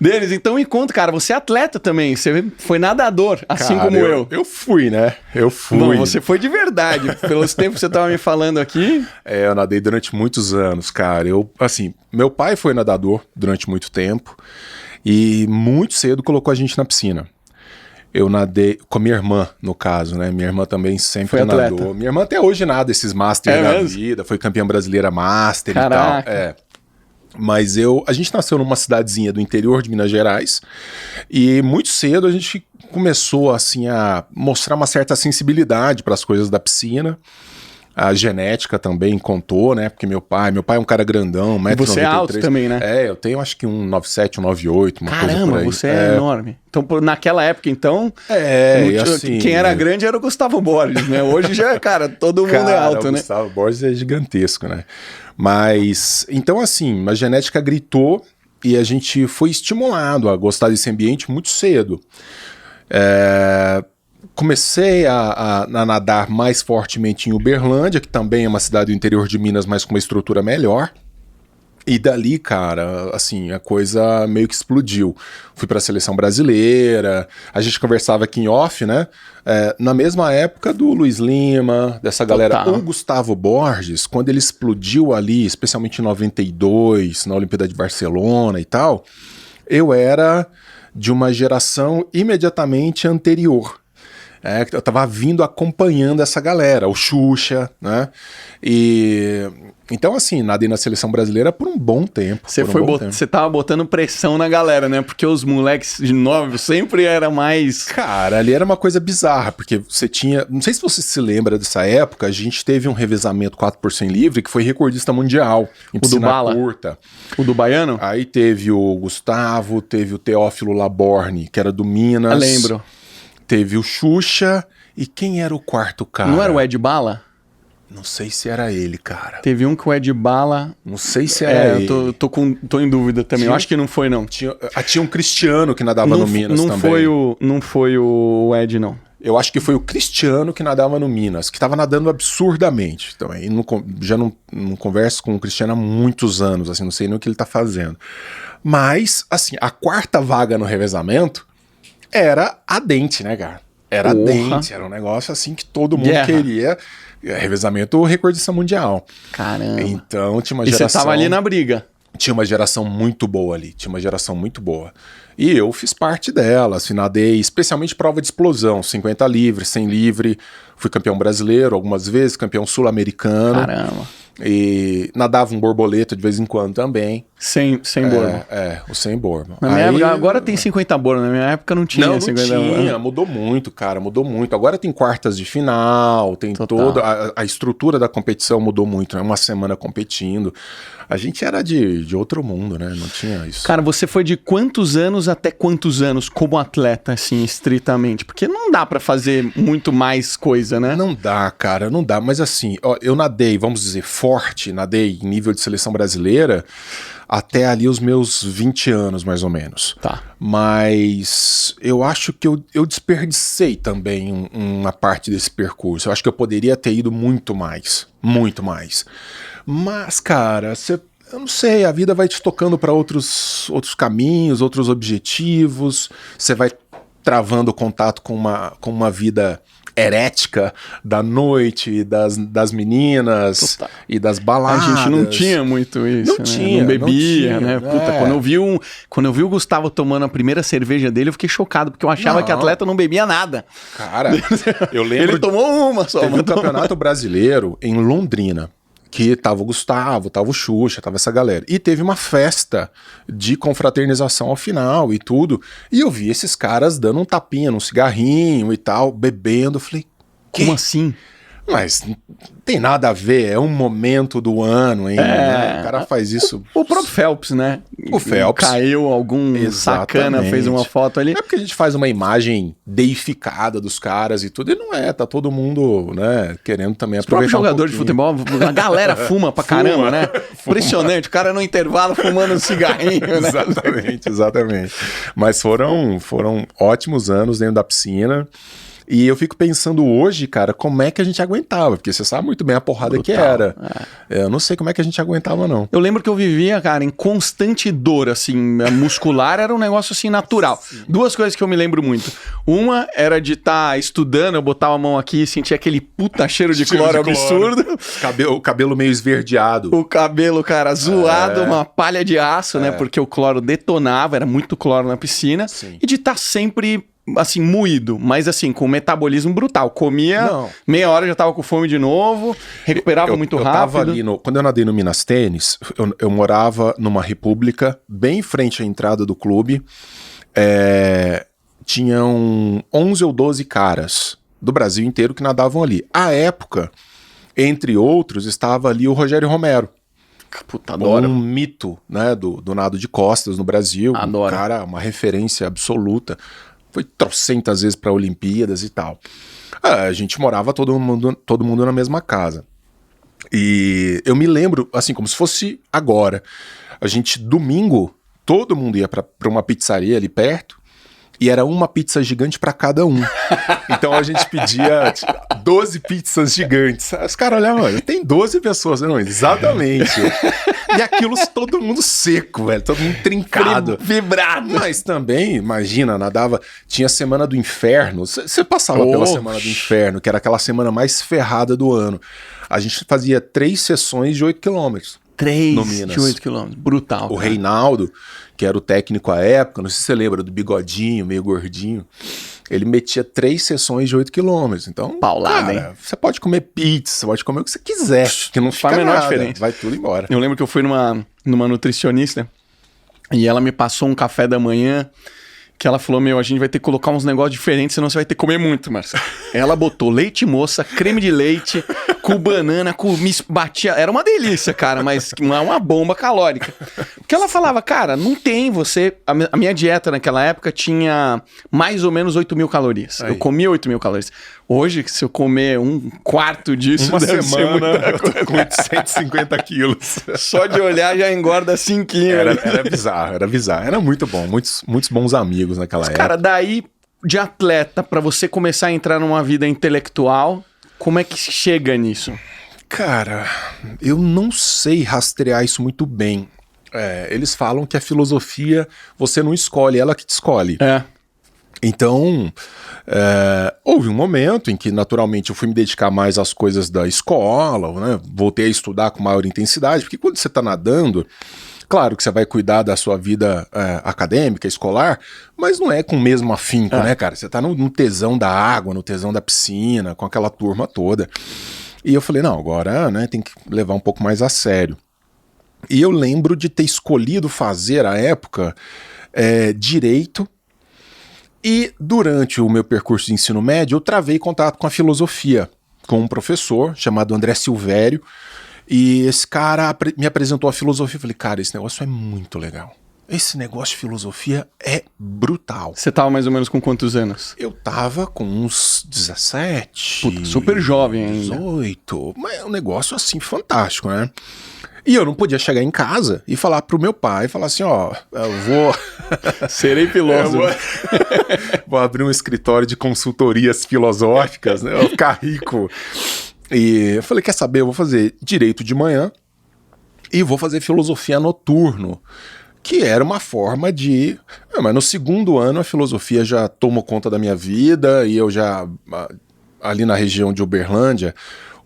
Denis, então me conta, cara, você é atleta também, você foi nadador, assim cara, como eu. Eu fui, né? Eu fui. Não, você foi de verdade, pelos tempos que você tava me falando aqui. Eu nadei durante muitos anos, cara. Meu pai foi nadador durante muito tempo e muito cedo colocou a gente na piscina. Eu nadei com a minha irmã, no caso, né? Minha irmã também sempre nadou. Minha irmã até hoje nada esses Master da vida, foi campeã brasileira Master. Caraca. E tal. Mas a gente nasceu numa cidadezinha do interior de Minas Gerais e muito cedo a gente começou assim a mostrar uma certa sensibilidade para as coisas da piscina. A genética também contou, né? Porque meu pai é um cara grandão, 1,93 m. Você é alto também, né? Eu tenho acho que 1,97 m, 1,98 m, uma coisa por Caramba, aí. você é enorme. Então, naquela época, então, assim, quem era grande era o Gustavo Borges, né? Hoje já, cara, todo mundo é alto, o né? Gustavo Borges é gigantesco, né? Mas, então assim, a genética gritou e a gente foi estimulado a gostar desse ambiente muito cedo. Comecei a nadar mais fortemente em Uberlândia, que também é uma cidade do interior de Minas, mas com uma estrutura melhor. E dali, cara, assim, a coisa meio que explodiu. Fui pra seleção brasileira, a gente conversava aqui em off, né? Na mesma época do Luiz Lima, dessa galera. Total. O Gustavo Borges, quando ele explodiu ali, especialmente em 92, na Olimpíada de Barcelona e tal, eu era de uma geração imediatamente anterior. Eu tava vindo acompanhando essa galera, o Xuxa, né? Então, assim, nadei na seleção brasileira por um bom tempo. Você tava botando pressão na galera, né? Porque os moleques de 9 sempre era mais... Cara, ali era uma coisa bizarra, porque você tinha... Não sei se você se lembra dessa época, a gente teve um revezamento 4x100 livre que foi recordista mundial em piscina curta. O do baiano? Aí teve o Gustavo, teve o Teófilo Laborne, que era do Minas. Eu lembro. Teve o Xuxa. E quem era o quarto cara? Não era o Ed Bala? Não sei se era ele, cara. Teve um que o Ed Bala... Não sei se era ele. Tô em dúvida também. Eu acho que não foi, não. Tinha um Cristiano que nadava no Minas também. Não foi o Ed, não. Eu acho que foi o Cristiano que nadava no Minas, que estava nadando absurdamente. Então, já não converso com o Cristiano há muitos anos, assim, não sei nem o que ele tá fazendo. Mas, assim, a quarta vaga no revezamento era a Dente, né, cara? Era a Dente, era um negócio assim que todo mundo queria. Revezamento recordista mundial. Caramba. Então tinha uma geração... E você tava ali na briga. Tinha uma geração muito boa ali, E eu fiz parte dela, assim, nadei, especialmente prova de explosão, 50 livre, 100 livre, fui campeão brasileiro algumas vezes, campeão sul-americano. Caramba. E nadava um borboleta de vez em quando também. Sem borbo. O sem borbo. Na minha época, agora tem 50 borbo, na minha época não tinha. Não 50 tinha, mudou muito, cara, mudou muito. Agora tem quartas de final, tem toda... A estrutura da competição mudou muito, né? Uma semana competindo. A gente era de outro mundo, né? Não tinha isso. Cara, você foi de quantos anos até quantos anos como atleta, assim, estritamente? Porque não dá pra fazer muito mais coisa, né? Não dá, cara, não dá. Mas assim, ó, eu nadei, vamos dizer, forte, nadei em nível de seleção brasileira até ali os meus 20 anos, mais ou menos. Tá. Mas eu acho que eu desperdicei também uma parte desse percurso. Eu acho que eu poderia ter ido muito mais. Muito mais. Mas, cara, eu não sei, a vida vai te tocando para outros caminhos, outros objetivos. Você vai travando contato com uma vida herética da noite, das meninas e das baladas. A gente não tinha muito isso, não tinha, não bebia, não tinha, né? Puta, quando eu vi o Gustavo tomando a primeira cerveja dele, eu fiquei chocado, porque eu achava que atleta não bebia nada. Cara, eu lembro... Ele tomou uma só. Teve um campeonato brasileiro em Londrina, que tava o Gustavo, tava o Xuxa, tava essa galera. E teve uma festa de confraternização ao final e tudo. E eu vi esses caras dando um tapinha num cigarrinho e tal, bebendo. Eu falei, como assim? Mas não tem nada a ver, é um momento do ano, hein? Né? O cara faz isso. O próprio Phelps, né? O Phelps. Caiu algum sacana, fez uma foto ali. É porque a gente faz uma imagem deificada dos caras e tudo, e não é, tá todo mundo, né, querendo também aproveitar. O jogador de futebol, a galera fuma pra caramba, né? Impressionante, o cara no intervalo fumando um cigarrinho, né? Exatamente. Mas foram ótimos anos dentro da piscina. E eu fico pensando hoje, cara, como é que a gente aguentava, porque você sabe muito bem a porrada Brutal, que era. Eu não sei como é que a gente aguentava, não. Eu lembro que eu vivia, cara, em constante dor, assim, muscular era um negócio, assim, natural. Sim. Duas coisas que eu me lembro muito. Uma era de estar estudando, eu botava a mão aqui e sentia aquele puta cheiro de cloro absurdo. O cabelo meio esverdeado. O cabelo, cara, zoado, uma palha de aço, né? Porque o cloro detonava, era muito cloro na piscina. Sim. E de estar sempre... assim, moído, mas assim, com um metabolismo brutal. Comia, meia hora já tava com fome de novo, recuperava muito rápido. Tava ali quando eu nadei no Minas Tênis, eu morava numa república, bem em frente à entrada do clube. Tinham 11 ou 12 caras do Brasil inteiro que nadavam ali. À época, entre outros, estava ali o Rogério Romero. Puta, adoro. Um mito, né, do nado de costas no Brasil. Adoro. Um cara, uma referência absoluta. Foi trocentas vezes para Olimpíadas e tal. A gente morava todo mundo na mesma casa. E eu me lembro, assim, como se fosse agora. A gente, domingo, todo mundo ia para uma pizzaria ali perto. E era uma pizza gigante para cada um. Então a gente pedia 12 pizzas gigantes. Os caras olhavam, tem 12 pessoas. Não, exatamente. E aquilo todo mundo seco, velho. Todo mundo trincado. Vibrado. Mas também, imagina, nadava... Tinha a Semana do Inferno. Você passava pela Semana do Inferno, que era aquela semana mais ferrada do ano. A gente fazia 3 sessões de 8 quilômetros. 3 de 8 quilômetros. Brutal. O Reinaldo, que era o técnico à época, não sei se você lembra, do bigodinho, meio gordinho, ele metia 3 sessões de 8 quilômetros. Então, paulada, hein? Você pode comer pizza, você pode comer o que você quiser, que não faz a menor diferença. Vai tudo embora. Eu lembro que eu fui numa nutricionista e ela me passou um café da manhã que ela falou, a gente vai ter que colocar uns negócios diferentes, senão você vai ter que comer muito, Marcelo. Ela botou leite moça, creme de leite, com banana, batia... Era uma delícia, cara, mas uma bomba calórica. Porque ela falava, cara, não tem você... A minha dieta naquela época tinha mais ou menos 8.000 calorias. Aí. Eu comia 8.000 calorias. Hoje, se eu comer um quarto disso, uma deve semana, ser eu tô com 850 quilos. Só de olhar já engorda 5 quilos. Era bizarro. Era muito bom. Muitos bons amigos naquela época. Cara, daí, de atleta, pra você começar a entrar numa vida intelectual, como é que chega nisso? Cara, eu não sei rastrear isso muito bem. Eles falam que a filosofia, você não escolhe, ela que te escolhe. Então, houve um momento em que, naturalmente, eu fui me dedicar mais às coisas da escola, né? Voltei a estudar com maior intensidade, porque quando você está nadando, claro que você vai cuidar da sua vida acadêmica, escolar, mas não é com o mesmo afinco, né, cara? Você está no tesão da água, no tesão da piscina, com aquela turma toda. E eu falei, não, agora, né, tem que levar um pouco mais a sério. E eu lembro de ter escolhido fazer, à época, direito. E durante o meu percurso de ensino médio, eu travei contato com a filosofia, com um professor chamado André Silvério, e esse cara me apresentou a filosofia. Eu falei, cara, esse negócio é muito legal. Esse negócio de filosofia é brutal. Você tava mais ou menos com quantos anos? Eu tava com uns 17. Puta, super jovem ainda. 18. Mas é um negócio assim fantástico, né? E eu não podia chegar em casa e falar pro meu pai, falar assim, ó, eu vou... Serei filósofo. Vou abrir um escritório de consultorias filosóficas, né? Eu vou ficar rico. E eu falei, quer saber, eu vou fazer direito de manhã e vou fazer filosofia noturno, que era uma forma de... Mas no segundo ano a filosofia já tomou conta da minha vida e eu já, ali na região de Uberlândia,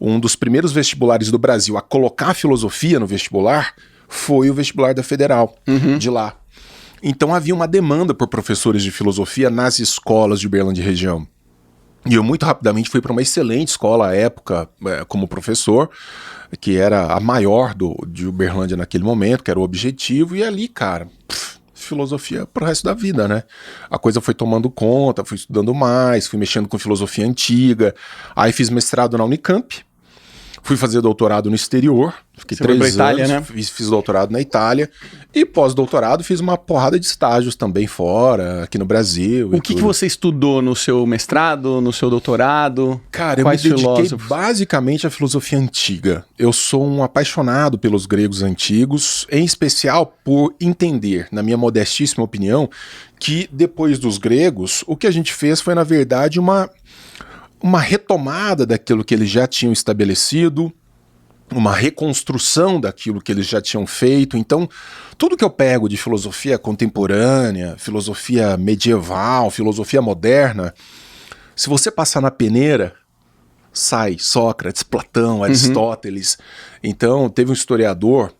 um dos primeiros vestibulares do Brasil a colocar a filosofia no vestibular foi o vestibular da Federal, de lá. Então havia uma demanda por professores de filosofia nas escolas de Uberlândia e região. E eu muito rapidamente fui para uma excelente escola à época como professor, que era a maior de Uberlândia naquele momento, que era o Objetivo, e ali, cara, filosofia pro resto da vida, né? A coisa foi tomando conta, fui estudando mais, fui mexendo com filosofia antiga, aí fiz mestrado na Unicamp, Fui fazer doutorado no exterior, fiquei Você foi 3 pra Itália, anos, né? fiz doutorado na Itália, e pós-doutorado fiz uma porrada de estágios também fora, aqui no Brasil. O que você estudou no seu mestrado, no seu doutorado? Cara, eu Quais me dediquei filósofos? basicamente à filosofia antiga. Eu sou um apaixonado pelos gregos antigos, em especial por entender, na minha modestíssima opinião, que depois dos gregos, o que a gente fez foi, na verdade, uma retomada daquilo que eles já tinham estabelecido, uma reconstrução daquilo que eles já tinham feito. Então, tudo que eu pego de filosofia contemporânea, filosofia medieval, filosofia moderna, se você passar na peneira, sai Sócrates, Platão, Aristóteles. Então, teve um historiador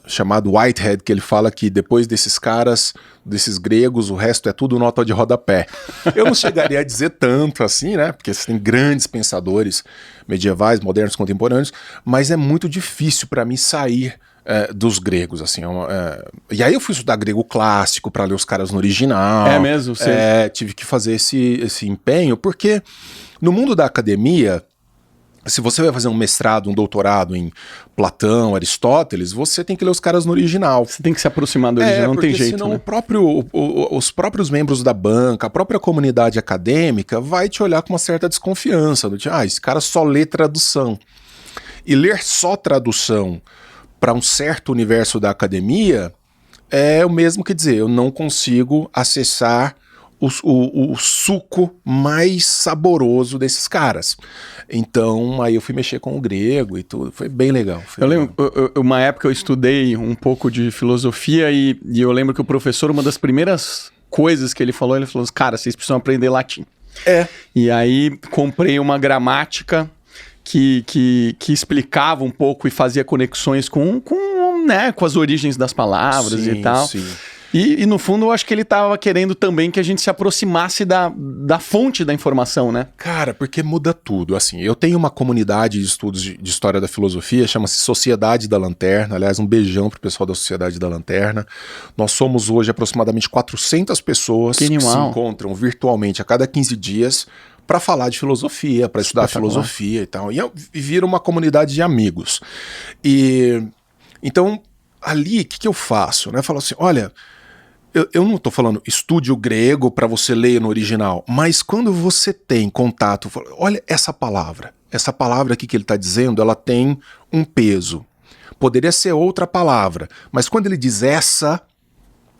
chamado Whitehead, que ele fala que depois desses caras, desses gregos, o resto é tudo nota de rodapé. Eu não chegaria a dizer tanto assim, né? Porque você tem grandes pensadores medievais, modernos, contemporâneos, mas é muito difícil para mim sair dos gregos, assim. E aí eu fui estudar grego clássico para ler os caras no original. É mesmo? Tive que fazer esse empenho, porque no mundo da academia, se você vai fazer um mestrado, um doutorado em Platão, Aristóteles, você tem que ler os caras no original. Você tem que se aproximar do original, não tem jeito, senão né? os próprios membros da banca, a própria comunidade acadêmica vai te olhar com uma certa desconfiança. Do tipo, esse cara só lê tradução. E ler só tradução para um certo universo da academia é o mesmo que dizer, eu não consigo acessar o suco mais saboroso desses caras. Então, aí eu fui mexer com o grego e tudo. Foi bem legal. Eu lembro, uma época eu estudei um pouco de filosofia e eu lembro que o professor, uma das primeiras coisas que ele falou assim, cara, vocês precisam aprender latim. E aí comprei uma gramática que explicava um pouco e fazia conexões com as origens das palavras e tal. Sim. E no fundo eu acho que ele estava querendo também que a gente se aproximasse da fonte da informação, né? Cara, porque muda tudo. Assim, eu tenho uma comunidade de estudos de história da filosofia, chama-se Sociedade da Lanterna. Aliás, um beijão pro pessoal da Sociedade da Lanterna. Nós somos hoje aproximadamente 400 pessoas que se encontram virtualmente a cada 15 dias para falar de filosofia, para estudar filosofia e tal. E vira uma comunidade de amigos. E então, ali, o que eu faço? Eu falo assim, olha, eu não estou falando estude o grego para você ler no original, mas quando você tem contato, olha essa palavra aqui que ele está dizendo, ela tem um peso. Poderia ser outra palavra, mas quando ele diz essa,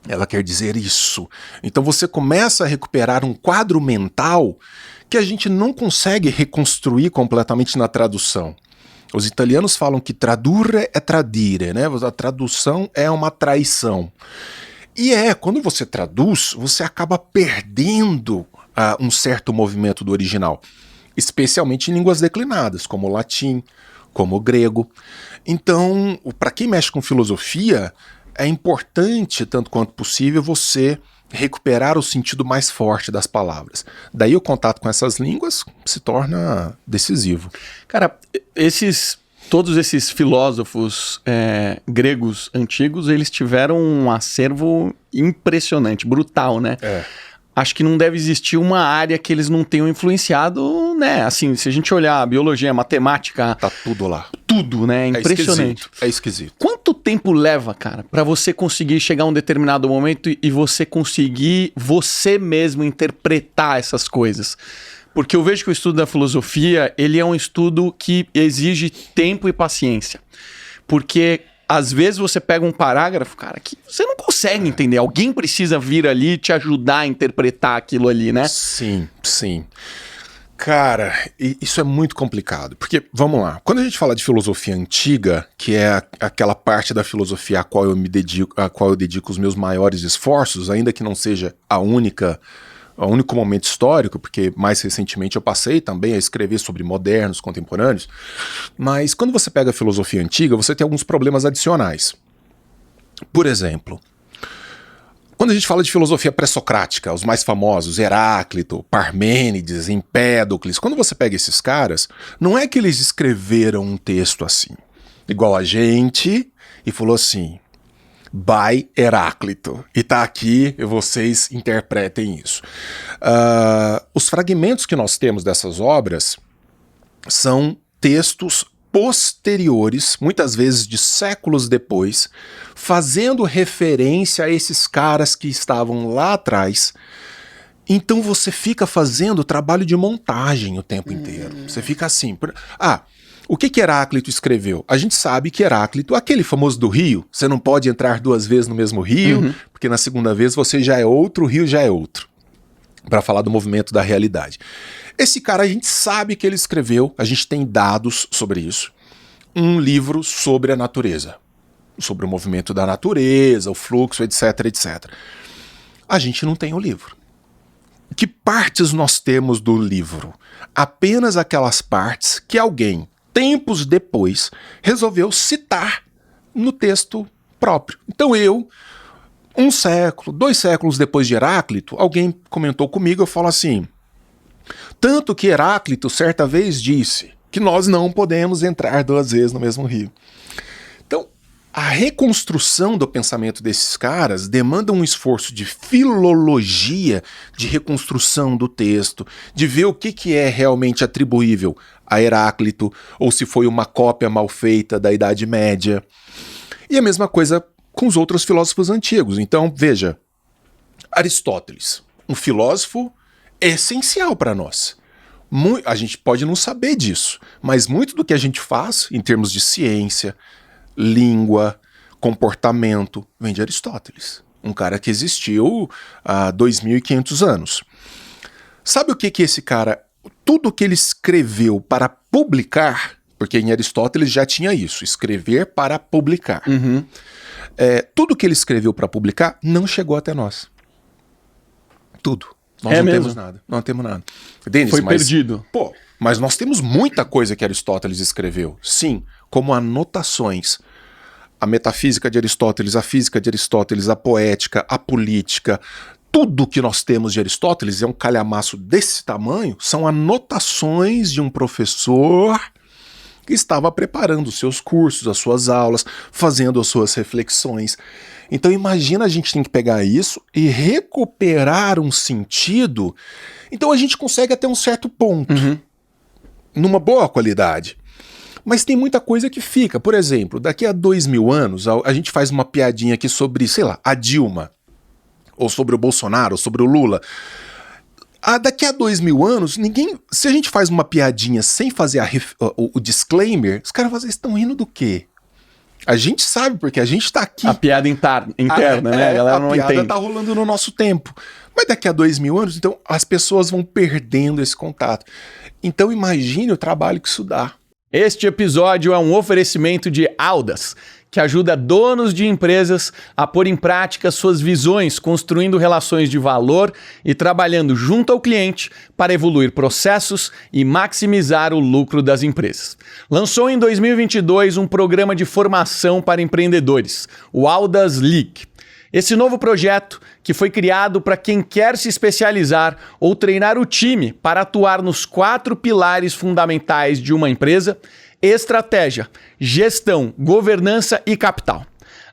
ela quer dizer isso. Então você começa a recuperar um quadro mental que a gente não consegue reconstruir completamente na tradução. Os italianos falam que tradurre é tradire, né? A tradução é uma traição. E quando você traduz, você acaba perdendo um certo movimento do original, especialmente em línguas declinadas, como o latim, como o grego. Então, para quem mexe com filosofia, é importante, tanto quanto possível, você recuperar o sentido mais forte das palavras. Daí o contato com essas línguas se torna decisivo. Cara, todos esses filósofos gregos antigos, eles tiveram um acervo impressionante, brutal, né? Acho que não deve existir uma área que eles não tenham influenciado, né? Assim, se a gente olhar a biologia, a matemática... Tá tudo lá. Tudo, né? Impressionante. É esquisito. Quanto tempo leva, cara, pra você conseguir chegar a um determinado momento e você conseguir você mesmo interpretar essas coisas? Porque eu vejo que o estudo da filosofia, ele é um estudo que exige tempo e paciência. Porque às vezes você pega um parágrafo, cara, que você não consegue entender. Alguém precisa vir ali e te ajudar a interpretar aquilo ali, né? Sim. Cara, isso é muito complicado. Porque, vamos lá, quando a gente fala de filosofia antiga, que é aquela parte da filosofia a qual eu dedico os meus maiores esforços, ainda que não seja o único momento histórico, porque mais recentemente eu passei também a escrever sobre modernos, contemporâneos, mas quando você pega a filosofia antiga, você tem alguns problemas adicionais. Por exemplo, quando a gente fala de filosofia pré-socrática, os mais famosos, Heráclito, Parmênides, Empédocles, quando você pega esses caras, não é que eles escreveram um texto assim, igual a gente, e falou assim... by Heráclito. E tá aqui, vocês interpretem isso. Os fragmentos que nós temos dessas obras são textos posteriores, muitas vezes de séculos depois, fazendo referência a esses caras que estavam lá atrás. Então você fica fazendo trabalho de montagem o tempo inteiro. Você fica assim... o que Heráclito escreveu? A gente sabe que Heráclito, aquele famoso do rio, você não pode entrar 2 vezes no mesmo rio, porque na segunda vez você já é outro, o rio já é outro. Para falar do movimento da realidade. Esse cara, a gente sabe que ele escreveu, a gente tem dados sobre isso, um livro sobre a natureza. Sobre o movimento da natureza, o fluxo, etc, etc. A gente não tem o livro. Que partes nós temos do livro? Apenas aquelas partes que alguém, tempos depois, resolveu citar no texto próprio. Então 1 século, 2 séculos depois de Heráclito, alguém comentou comigo, eu falo assim, tanto que Heráclito certa vez disse que nós não podemos entrar 2 vezes no mesmo rio. Então, a reconstrução do pensamento desses caras demanda um esforço de filologia, de reconstrução do texto, de ver o que é realmente atribuível a Heráclito, ou se foi uma cópia mal feita da Idade Média. E a mesma coisa com os outros filósofos antigos. Então, veja, Aristóteles, um filósofo essencial para nós. A gente pode não saber disso, mas muito do que a gente faz, em termos de ciência, língua, comportamento, vem de Aristóteles. Um cara que existiu há 2.500 anos. Sabe o que esse cara... Tudo que ele escreveu para publicar, porque em Aristóteles já tinha isso, escrever para publicar. Tudo que ele escreveu para publicar não chegou até nós. Tudo. Nós não temos nada. Não temos nada. Denis, foi perdido. Mas nós temos muita coisa que Aristóteles escreveu. Sim, como anotações. A metafísica de Aristóteles, a física de Aristóteles, a poética, a política... Tudo que nós temos de Aristóteles é um calhamaço desse tamanho, são anotações de um professor que estava preparando os seus cursos, as suas aulas, fazendo as suas reflexões. Então imagina, a gente tem que pegar isso e recuperar um sentido. Então a gente consegue até um certo ponto, numa boa qualidade. Mas tem muita coisa que fica. Por exemplo, daqui a 2.000 anos, a gente faz uma piadinha aqui sobre, sei lá, a Dilma, ou sobre o Bolsonaro, ou sobre o Lula. Daqui a 2.000 anos, se a gente faz uma piadinha sem fazer o disclaimer, os caras vão dizer, estão rindo do quê? A gente sabe, porque a gente tá aqui. A piada interna, né? A galera não entende. A piada tá rolando no nosso tempo. Mas daqui a 2.000 anos, então, as pessoas vão perdendo esse contato. Então imagine o trabalho que isso dá. Este episódio é um oferecimento de Audas, que ajuda donos de empresas a pôr em prática suas visões, construindo relações de valor e trabalhando junto ao cliente para evoluir processos e maximizar o lucro das empresas. Lançou em 2022 um programa de formação para empreendedores, o Audas League. Esse novo projeto, que foi criado para quem quer se especializar ou treinar o time para atuar nos 4 pilares fundamentais de uma empresa: estratégia, gestão, governança e capital.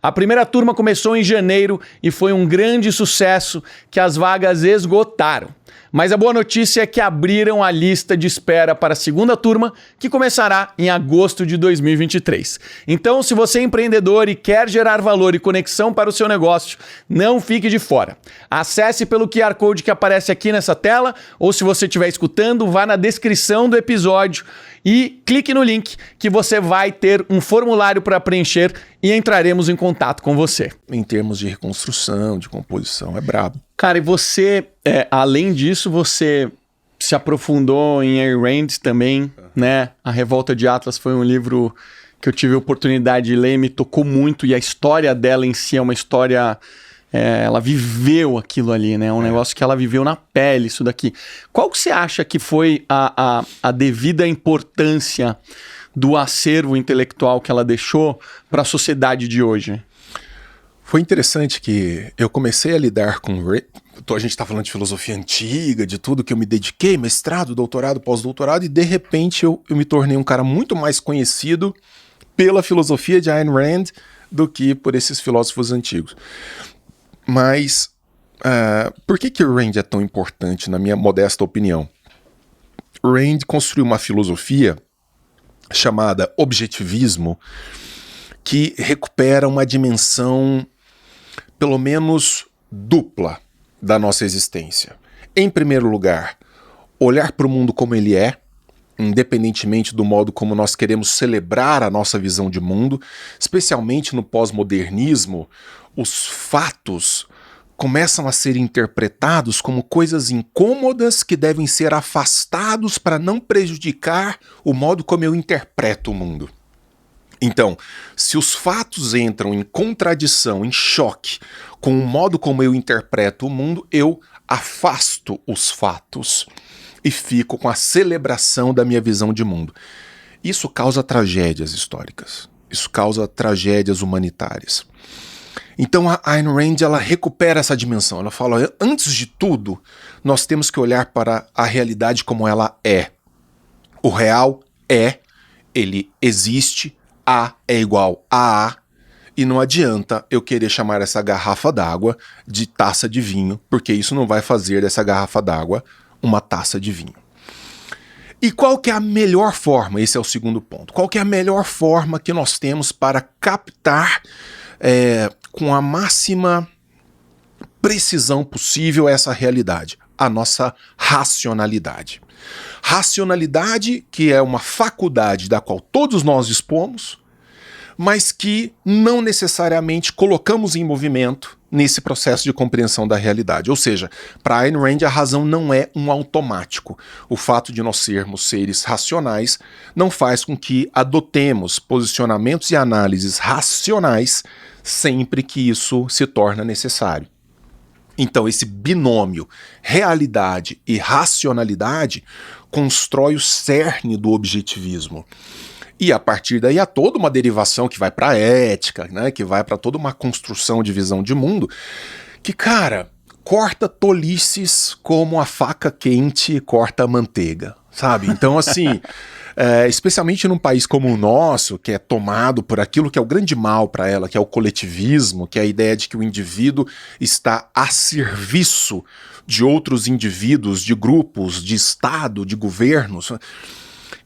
A primeira turma começou em janeiro e foi um grande sucesso que as vagas esgotaram. Mas a boa notícia é que abriram a lista de espera para a segunda turma, que começará em agosto de 2023. Então, se você é empreendedor e quer gerar valor e conexão para o seu negócio, não fique de fora. Acesse pelo QR Code que aparece aqui nessa tela, ou se você estiver escutando, vá na descrição do episódio e clique no link que você vai ter um formulário para preencher e entraremos em contato com você. Em termos de reconstrução, de composição, é brabo. Cara, e você, além disso, você se aprofundou em Ayn Rand também, né? A Revolta de Atlas foi um livro que eu tive a oportunidade de ler e me tocou muito, e a história dela em si é uma história... ela viveu aquilo ali, né? É um negócio que ela viveu na pele, isso daqui. Qual que você acha que foi a devida importância do acervo intelectual que ela deixou para a sociedade de hoje? Foi interessante que eu comecei a lidar com... A gente está falando de filosofia antiga, de tudo que eu me dediquei, mestrado, doutorado, pós-doutorado, e de repente eu me tornei um cara muito mais conhecido pela filosofia de Ayn Rand do que por esses filósofos antigos. Mas por que Rand é tão importante, na minha modesta opinião? Rand construiu uma filosofia chamada objetivismo, que recupera uma dimensão, pelo menos, dupla da nossa existência. Em primeiro lugar, olhar para o mundo como ele é, independentemente do modo como nós queremos celebrar a nossa visão de mundo, especialmente no pós-modernismo, os fatos começam a ser interpretados como coisas incômodas que devem ser afastados para não prejudicar o modo como eu interpreto o mundo. Então, se os fatos entram em contradição, em choque com o modo como eu interpreto o mundo, eu afasto os fatos e fico com a celebração da minha visão de mundo. Isso causa tragédias históricas, isso causa tragédias humanitárias. Então a Ayn Rand, ela recupera essa dimensão, ela fala, antes de tudo, nós temos que olhar para a realidade como ela é. O real ele existe, A é igual a A, e não adianta eu querer chamar essa garrafa d'água de taça de vinho, porque isso não vai fazer dessa garrafa d'água uma taça de vinho. E qual que é a melhor forma? Esse é o segundo ponto. Qual que é a melhor forma que nós temos para captar com a máxima precisão possível essa realidade? A nossa racionalidade. Racionalidade, que é uma faculdade da qual todos nós dispomos, mas que não necessariamente colocamos em movimento nesse processo de compreensão da realidade. Ou seja, para Ayn Rand a razão não é um automático. O fato de nós sermos seres racionais não faz com que adotemos posicionamentos e análises racionais sempre que isso se torna necessário. Então esse binômio realidade e racionalidade constrói o cerne do objetivismo. E a partir daí há toda uma derivação que vai para a ética, né, que vai para toda uma construção de visão de mundo, que, cara, corta tolices como a faca quente corta a manteiga, sabe? Então, assim, especialmente num país como o nosso, que é tomado por aquilo que é o grande mal para ela, que é o coletivismo, que é a ideia de que o indivíduo está a serviço de outros indivíduos, de grupos, de Estado, de governos.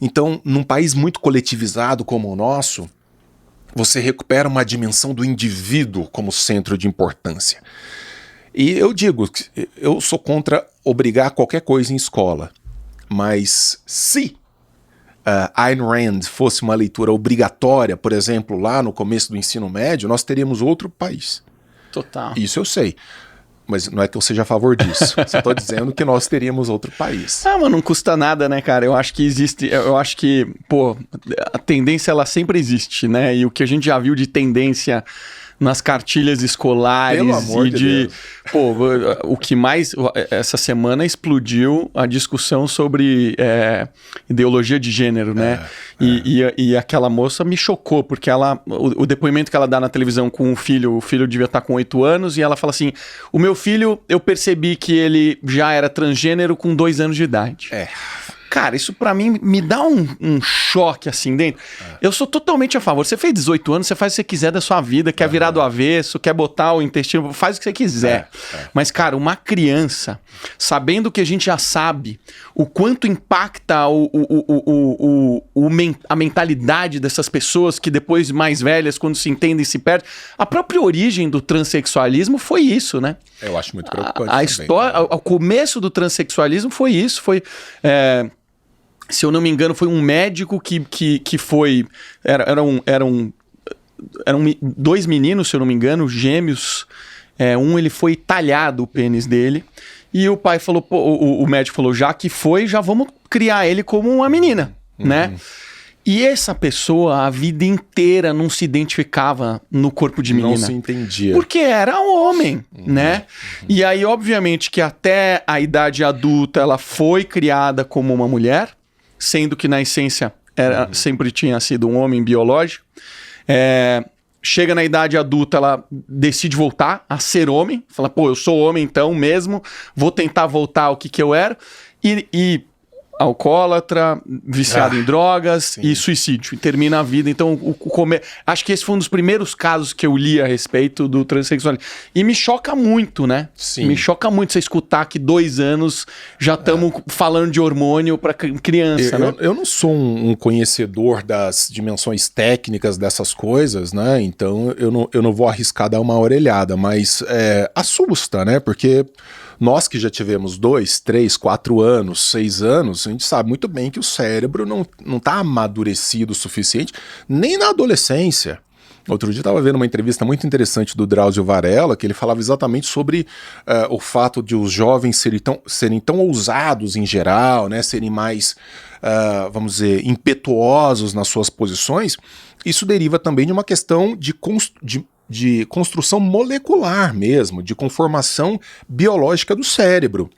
Então, num país muito coletivizado como o nosso, você recupera uma dimensão do indivíduo como centro de importância. E eu digo, eu sou contra obrigar qualquer coisa em escola, mas se Ayn Rand fosse uma leitura obrigatória, por exemplo, lá no começo do ensino médio, nós teríamos outro país. Total. Isso eu sei. Mas não é que eu seja a favor disso. Só estou dizendo que nós teríamos outro país. Ah, mas não custa nada, né, cara? Eu acho que existe... Eu acho que, pô, a tendência, ela sempre existe, né? E o que a gente já viu de tendência nas cartilhas escolares. Pelo amor de Deus. Pô, o que mais... Essa semana explodiu a discussão sobre ideologia de gênero, né? E aquela moça me chocou, porque o depoimento que ela dá na televisão com o filho devia estar com 8 anos, e ela fala assim, o meu filho, eu percebi que ele já era transgênero com 2 anos de idade. Cara, isso pra mim me dá um choque assim dentro. Eu sou totalmente a favor. Você fez 18 anos, você faz o que você quiser da sua vida, quer virar do avesso, quer botar o intestino, faz o que você quiser. Mas, cara, uma criança, sabendo que a gente já sabe o quanto impacta a mentalidade dessas pessoas que depois, mais velhas, quando se entendem, se perdem. A própria origem do transexualismo foi isso, né? Eu acho muito preocupante a história, o começo do transexualismo foi isso, foi... se eu não me engano, foi um médico que foi... Eram 2 meninos, se eu não me engano, gêmeos. Ele foi talhado o pênis dele. E o pai falou, o médico falou, já que foi, já vamos criar ele como uma menina, né? E essa pessoa, a vida inteira, não se identificava no corpo de menina. Não se entendia. Porque era homem, né? E aí, obviamente, que até a idade adulta, ela foi criada como uma mulher, sendo que na essência sempre tinha sido um homem biológico. Chega na idade adulta, ela decide voltar a ser homem. Fala, eu sou homem então mesmo, vou tentar voltar ao que eu era. E alcoólatra, viciado em drogas sim. e suicídio. E termina a vida. Então, acho que esse foi um dos primeiros casos que eu li a respeito do transexualismo. E me choca muito, né? Sim. Me choca muito você escutar que 2 anos já estamos falando de hormônio para criança, né? Eu não sou um conhecedor das dimensões técnicas dessas coisas, né? Então eu não vou arriscar dar uma orelhada, mas assusta, né? Porque nós que já tivemos 2, 3, 4 anos, 6 anos, a gente sabe muito bem que o cérebro não está amadurecido o suficiente, nem na adolescência. Outro dia eu estava vendo uma entrevista muito interessante do Drauzio Varela, que ele falava exatamente sobre o fato de os jovens serem tão ousados em geral, né, serem mais, vamos dizer, impetuosos nas suas posições. Isso deriva também de uma questão de construção molecular mesmo, de conformação biológica do cérebro.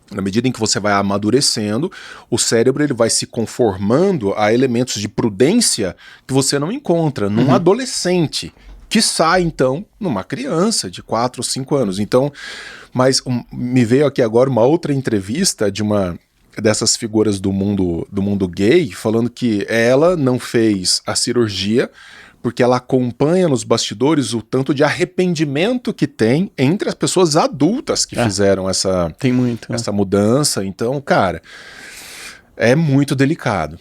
Na medida em que você vai amadurecendo, o cérebro ele vai se conformando a elementos de prudência que você não encontra num adolescente, que sai, então, numa criança de 4 ou 5 anos. Então, mas me veio aqui agora uma outra entrevista de uma dessas figuras do mundo gay, falando que ela não fez a cirurgia porque ela acompanha nos bastidores o tanto de arrependimento que tem entre as pessoas adultas que fizeram essa mudança. Então, cara, é muito delicado.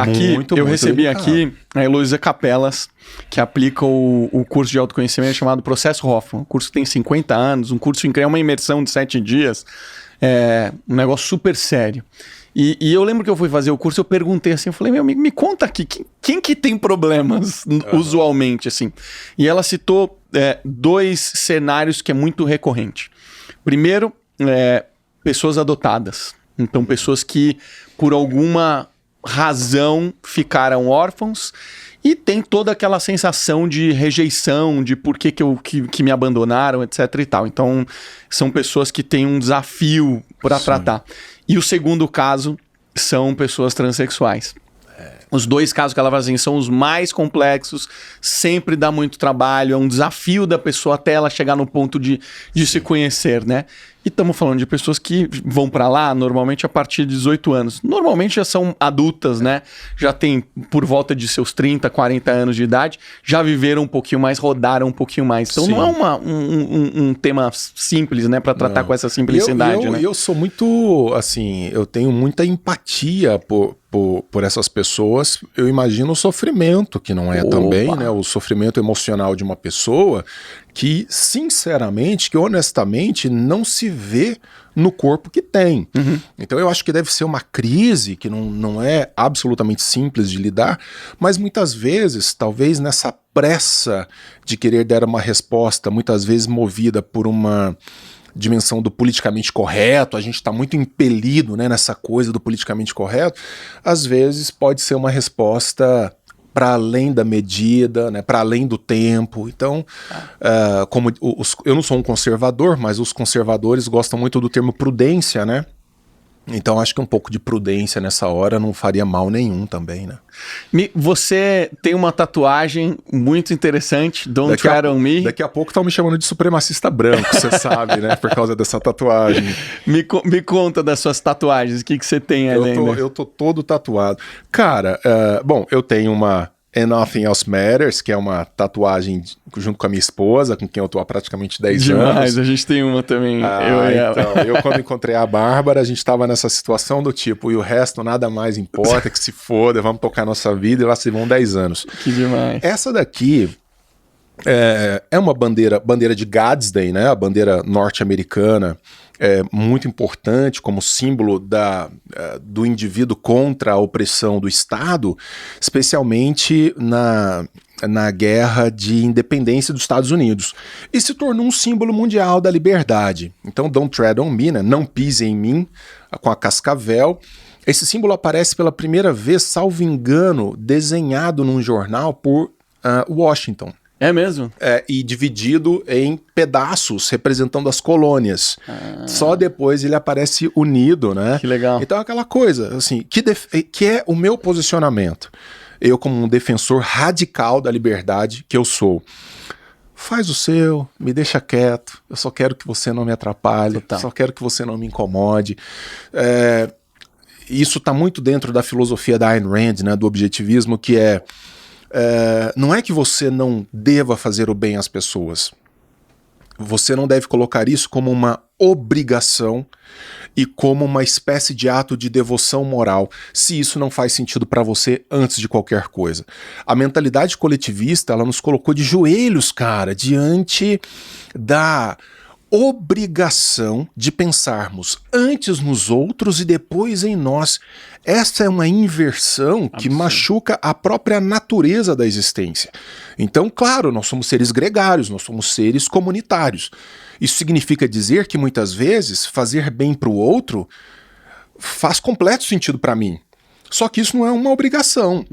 Aqui eu recebi aqui a Heloísa Capelas, que aplica o curso de autoconhecimento chamado Processo Hoffman. O curso tem 50 anos, um curso incrível, uma imersão de 7 dias, um negócio super sério. E eu lembro que eu fui fazer o curso, eu perguntei assim, eu falei, meu amigo, me conta aqui, quem que tem problemas usualmente, assim? E ela citou 2 cenários que é muito recorrente. Primeiro, pessoas adotadas. Então, pessoas que, por alguma razão, ficaram órfãos e tem toda aquela sensação de rejeição, de por que me abandonaram, etc e tal. Então, são pessoas que têm um desafio para tratar. E o segundo caso são pessoas transexuais. Os 2 casos que ela faz assim, são os mais complexos, sempre dá muito trabalho, é um desafio da pessoa até ela chegar no ponto de se conhecer, né? E estamos falando de pessoas que vão para lá normalmente a partir de 18 anos. Normalmente já são adultas, né? Já tem por volta de seus 30, 40 anos de idade, já viveram um pouquinho mais, rodaram um pouquinho mais. Então não é um tema simples, né? Para tratar com essa simplicidade, né? Eu sou muito, assim, eu tenho muita empatia por essas pessoas. Eu imagino o sofrimento que não é também, né? O sofrimento emocional de uma pessoa que, sinceramente, que honestamente não se vê no corpo que tem. Então eu acho que deve ser uma crise que não é absolutamente simples de lidar, mas muitas vezes, talvez nessa pressa de querer dar uma resposta, muitas vezes movida por uma dimensão do politicamente correto, a gente está muito impelido, né, nessa coisa do politicamente correto, às vezes pode ser uma resposta para além da medida, né, para além do tempo. Então, como eu não sou um conservador, mas os conservadores gostam muito do termo prudência, né? Então acho que um pouco de prudência nessa hora não faria mal nenhum também, né? Você tem uma tatuagem muito interessante, Don't Tread on Me. Daqui a pouco estão me chamando de supremacista branco, você sabe, né? Por causa dessa tatuagem. Me conta das suas tatuagens, o que você tem ali? Eu tô todo tatuado. Cara, bom, eu tenho uma And Nothing Else Matters, que é uma tatuagem junto com a minha esposa, com quem eu tô há praticamente 10 anos. Demais, a gente tem uma também, eu e ela. Então, eu quando encontrei a Bárbara, a gente tava nessa situação do tipo, e o resto nada mais importa, que se foda, vamos tocar nossa vida, e lá se vão 10 anos. Que demais. Essa daqui é uma bandeira de Gadsden, né, a bandeira norte-americana, muito importante como símbolo do indivíduo contra a opressão do Estado, especialmente na guerra de independência dos Estados Unidos, e se tornou um símbolo mundial da liberdade. Então, Don't Tread on Me, né, não pise em mim, com a cascavel. Esse símbolo aparece pela primeira vez, salvo engano, desenhado num jornal por Washington. É mesmo? E dividido em pedaços representando as colônias. Só depois ele aparece unido, né? Que legal. Então aquela coisa, assim, que é o meu posicionamento. Eu, como um defensor radical da liberdade que eu sou. Faz o seu, me deixa quieto, eu só quero que você não me atrapalhe, só quero que você não me incomode. isso está muito dentro da filosofia da Ayn Rand, né, do objetivismo, que não é que você não deva fazer o bem às pessoas. Você não deve colocar isso como uma obrigação e como uma espécie de ato de devoção moral, se isso não faz sentido para você antes de qualquer coisa. A mentalidade coletivista, ela nos colocou de joelhos, cara, diante da obrigação de pensarmos antes nos outros e depois em nós. Essa é uma inversão que machuca a própria natureza da existência. Então, claro, nós somos seres gregários, nós somos seres comunitários. Isso significa dizer que muitas vezes fazer bem para o outro faz completo sentido para mim. Só que isso não é uma obrigação.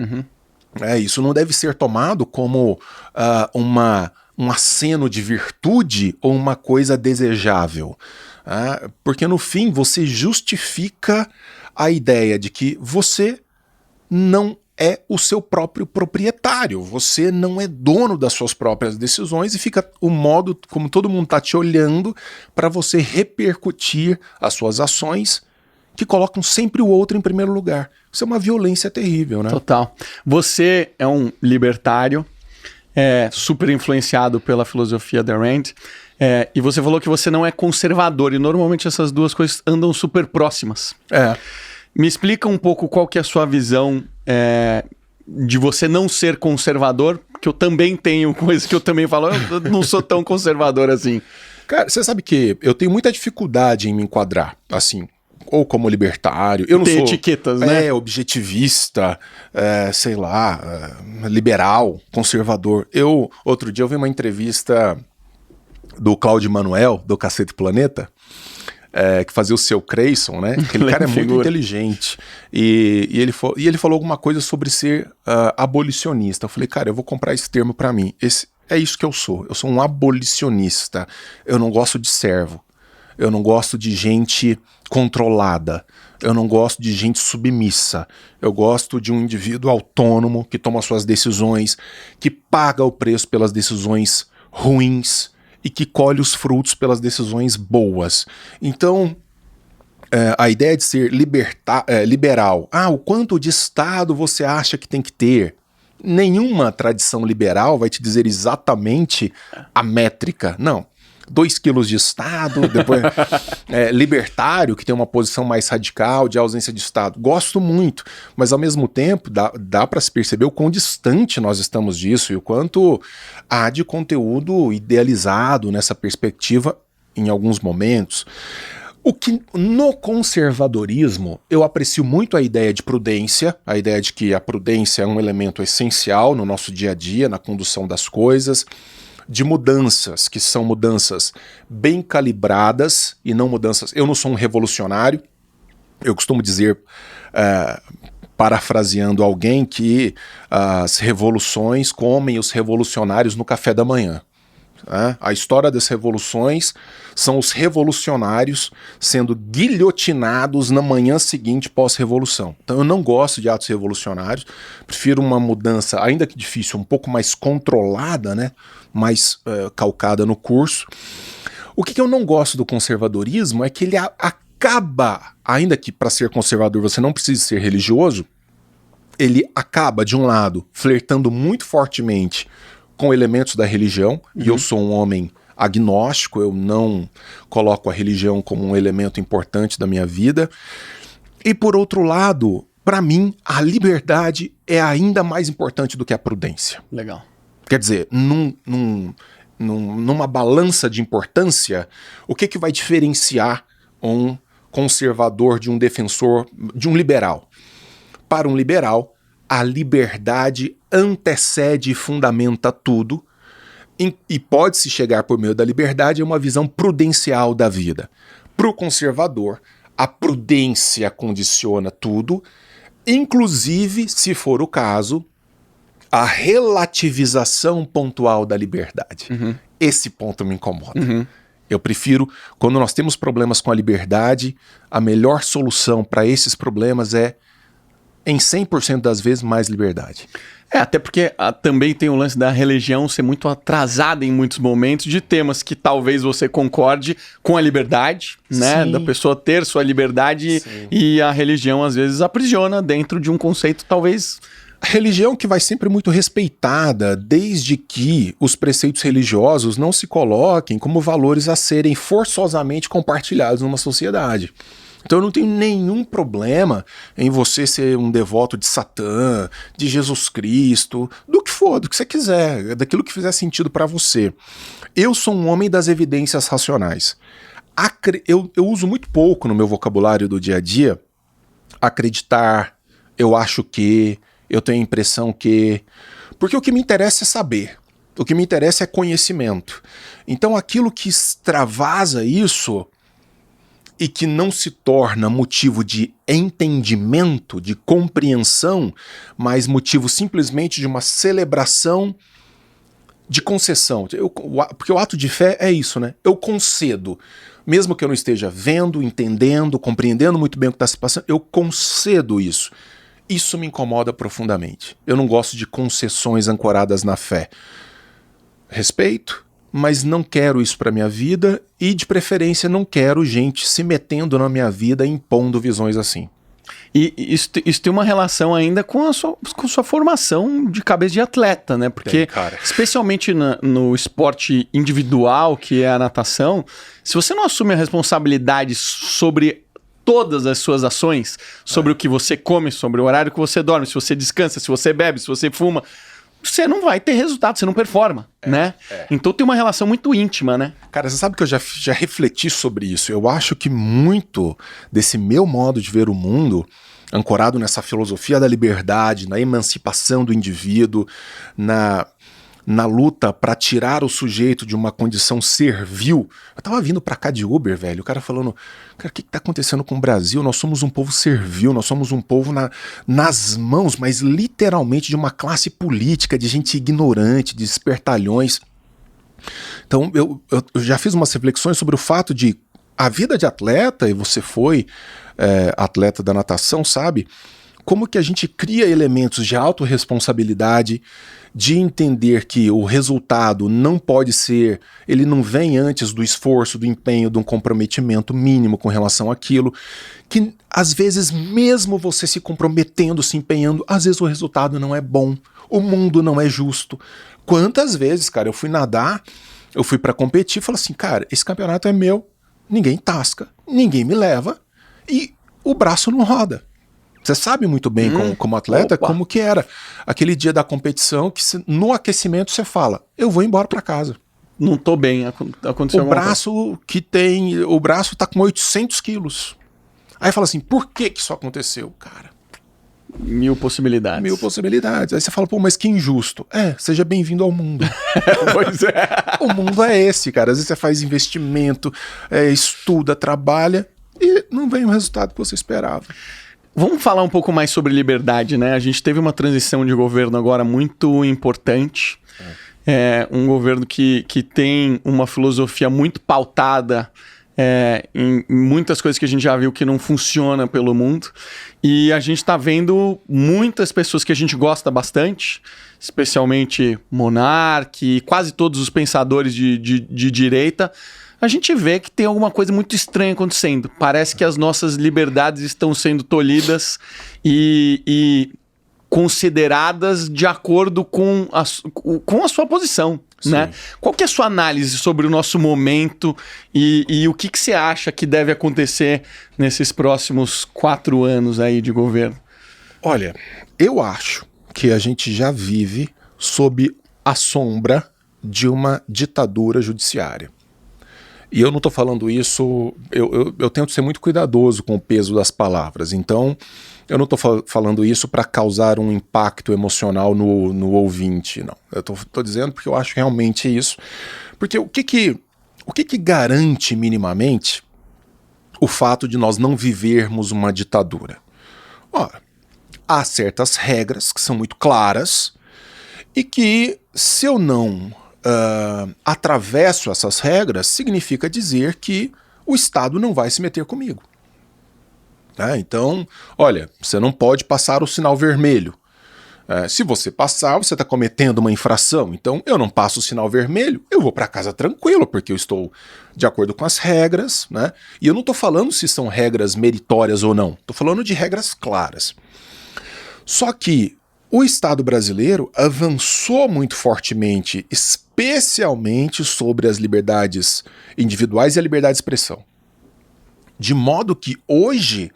Isso não deve ser tomado como um aceno de virtude ou uma coisa desejável. Porque no fim você justifica a ideia de que você não é o seu próprio proprietário, você não é dono das suas próprias decisões e fica o modo como todo mundo está te olhando para você repercutir as suas ações que colocam sempre o outro em primeiro lugar. Isso é uma violência terrível, né? Total. Você é um libertário, super influenciado pela filosofia da Rand, e você falou que você não é conservador, e normalmente essas duas coisas andam super próximas. Me explica um pouco qual que é a sua visão de você não ser conservador, porque eu também tenho coisas que eu também falo, eu não sou tão conservador assim. Cara, você sabe que eu tenho muita dificuldade em me enquadrar, assim, ou como libertário. Eu não sou etiquetas, né? Objetivista, sei lá, liberal, conservador. Outro dia eu vi uma entrevista do Cláudio Manuel, do Cacete Planeta, que fazia o Seu Creyson, né? Aquele cara é muito inteligente. E ele falou alguma coisa sobre ser abolicionista. Eu falei, cara, eu vou comprar esse termo pra mim. É isso que eu sou. Eu sou um abolicionista. Eu não gosto de servo. Eu não gosto de gente controlada. Eu não gosto de gente submissa. Eu gosto de um indivíduo autônomo que toma suas decisões, que paga o preço pelas decisões ruins e que colhe os frutos pelas decisões boas. Então, a ideia de ser liberal, o quanto de Estado você acha que tem que ter? Nenhuma tradição liberal vai te dizer exatamente a métrica. Não. 2 quilos de Estado, depois libertário, que tem uma posição mais radical de ausência de Estado. Gosto muito, mas ao mesmo tempo dá para se perceber o quão distante nós estamos disso e o quanto há de conteúdo idealizado nessa perspectiva em alguns momentos. O que no conservadorismo eu aprecio muito a ideia de prudência, a ideia de que a prudência é um elemento essencial no nosso dia a dia, na condução das coisas, de mudanças, que são mudanças bem calibradas e não mudanças... Eu não sou um revolucionário, eu costumo dizer, parafraseando alguém, que as revoluções comem os revolucionários no café da manhã. A história das revoluções são os revolucionários sendo guilhotinados na manhã seguinte pós-revolução. Então eu não gosto de atos revolucionários, prefiro uma mudança, ainda que difícil, um pouco mais controlada, né? Mais calcada no curso. O que eu não gosto do conservadorismo é que ele acaba, ainda que para ser conservador você não precise ser religioso, ele acaba, de um lado, flertando muito fortemente com elementos da religião, e eu sou um homem agnóstico, eu não coloco a religião como um elemento importante da minha vida. E por outro lado, para mim, a liberdade é ainda mais importante do que a prudência. Legal. Quer dizer, numa balança de importância, o que vai diferenciar um conservador de um defensor, de um liberal? Para um liberal, a liberdade antecede e fundamenta tudo, e pode-se chegar por meio da liberdade a uma visão prudencial da vida. Para o conservador, a prudência condiciona tudo, inclusive, se for o caso, a relativização pontual da liberdade. Esse ponto me incomoda. Eu prefiro, quando nós temos problemas com a liberdade, a melhor solução para esses problemas é em 100% das vezes, mais liberdade. Até porque também tem o lance da religião ser muito atrasada em muitos momentos de temas que talvez você concorde com a liberdade, né? Sim. Da pessoa ter sua liberdade. Sim. E a religião às vezes aprisiona dentro de um conceito talvez... A religião que vai sempre muito respeitada, desde que os preceitos religiosos não se coloquem como valores a serem forçosamente compartilhados numa sociedade. Então eu não tenho nenhum problema em você ser um devoto de Satã, de Jesus Cristo, do que for, do que você quiser, daquilo que fizer sentido para você. Eu sou um homem das evidências racionais. Eu uso muito pouco no meu vocabulário do dia a dia acreditar, eu acho que, eu tenho a impressão que... Porque o que me interessa é saber. O que me interessa é conhecimento. Então aquilo que extravasa isso... e que não se torna motivo de entendimento, de compreensão, mas motivo simplesmente de uma celebração de concessão. Porque o ato de fé é isso, né? Eu concedo. Mesmo que eu não esteja vendo, entendendo, compreendendo muito bem o que está se passando, eu concedo isso. Isso me incomoda profundamente. Eu não gosto de concessões ancoradas na fé. Respeito, mas não quero isso para minha vida e, de preferência, não quero gente se metendo na minha vida impondo visões assim. E isso tem uma relação ainda com a sua formação de cabeça de atleta, né? Porque, especialmente no esporte individual, que é a natação, se você não assume a responsabilidade sobre todas as suas ações, sobre o que você come, sobre o horário que você dorme, se você descansa, se você bebe, se você fuma... você não vai ter resultado, você não performa, né? Então tem uma relação muito íntima, né? Cara, você sabe que eu já refleti sobre isso. Eu acho que muito desse meu modo de ver o mundo, ancorado nessa filosofia da liberdade, na emancipação do indivíduo, na luta para tirar o sujeito de uma condição servil. Eu tava vindo pra cá de Uber, velho, o cara falando, cara, o que tá acontecendo com o Brasil? Nós somos um povo servil, nós somos um povo nas mãos, mas literalmente de uma classe política, de gente ignorante, de espertalhões. Então eu já fiz umas reflexões sobre o fato de a vida de atleta, e você foi atleta da natação, sabe? Como que a gente cria elementos de autorresponsabilidade, de entender que o resultado não pode ser, ele não vem antes do esforço, do empenho, de um comprometimento mínimo com relação àquilo, que às vezes mesmo você se comprometendo, se empenhando, às vezes o resultado não é bom, o mundo não é justo. Quantas vezes, cara, eu fui nadar, eu fui pra competir e falei assim, cara, esse campeonato é meu, ninguém tasca, ninguém me leva e o braço não roda. Você sabe muito bem como atleta como que era aquele dia da competição que no aquecimento você fala, eu vou embora pra casa. Não tô bem, aconteceu o braço coisa. O braço tá com 800 quilos. Aí fala assim, por que isso aconteceu, cara? 1000 possibilidades. 1000 possibilidades. Aí você fala, pô, mas que injusto. Seja bem-vindo ao mundo. Pois é. O mundo é esse, cara. Às vezes você faz investimento, estuda, trabalha e não vem o resultado que você esperava. Vamos falar um pouco mais sobre liberdade, né? A gente teve uma transição de governo agora muito importante. Um governo que tem uma filosofia muito pautada em muitas coisas que a gente já viu que não funciona pelo mundo. E a gente está vendo muitas pessoas que a gente gosta bastante, especialmente Monark, quase todos os pensadores de direita. A gente vê que tem alguma coisa muito estranha acontecendo. Parece que as nossas liberdades estão sendo tolhidas e consideradas de acordo com a sua posição, né? Qual que é a sua análise sobre o nosso momento e o que você acha que deve acontecer nesses próximos 4 anos aí de governo? Olha, eu acho que a gente já vive sob a sombra de uma ditadura judiciária. E eu não estou falando isso, eu tento ser muito cuidadoso com o peso das palavras, então eu não estou falando isso para causar um impacto emocional no ouvinte, não. Eu estou dizendo porque eu acho realmente isso, porque o que garante minimamente o fato de nós não vivermos uma ditadura? Ora, há certas regras que são muito claras e que, se eu não atravesso essas regras, significa dizer que o Estado não vai se meter comigo. Né? Então, olha, você não pode passar o sinal vermelho. Se você passar, você está cometendo uma infração. Então, eu não passo o sinal vermelho, eu vou para casa tranquilo, porque eu estou de acordo com as regras, né? E eu não estou falando se são regras meritórias ou não. Estou falando de regras claras. Só que o Estado brasileiro avançou muito fortemente, especialmente sobre as liberdades individuais e a liberdade de expressão. De modo que hoje,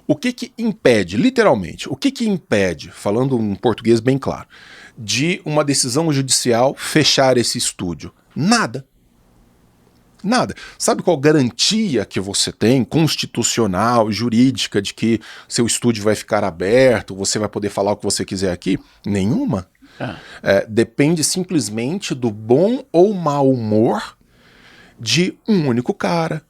o que impede, literalmente, o que impede, falando em português bem claro, de uma decisão judicial fechar esse estúdio? Nada. Nada. Sabe qual garantia que você tem, constitucional, jurídica, de que seu estúdio vai ficar aberto, você vai poder falar o que você quiser aqui? Nenhuma. Depende simplesmente do bom ou mau humor de um único cara,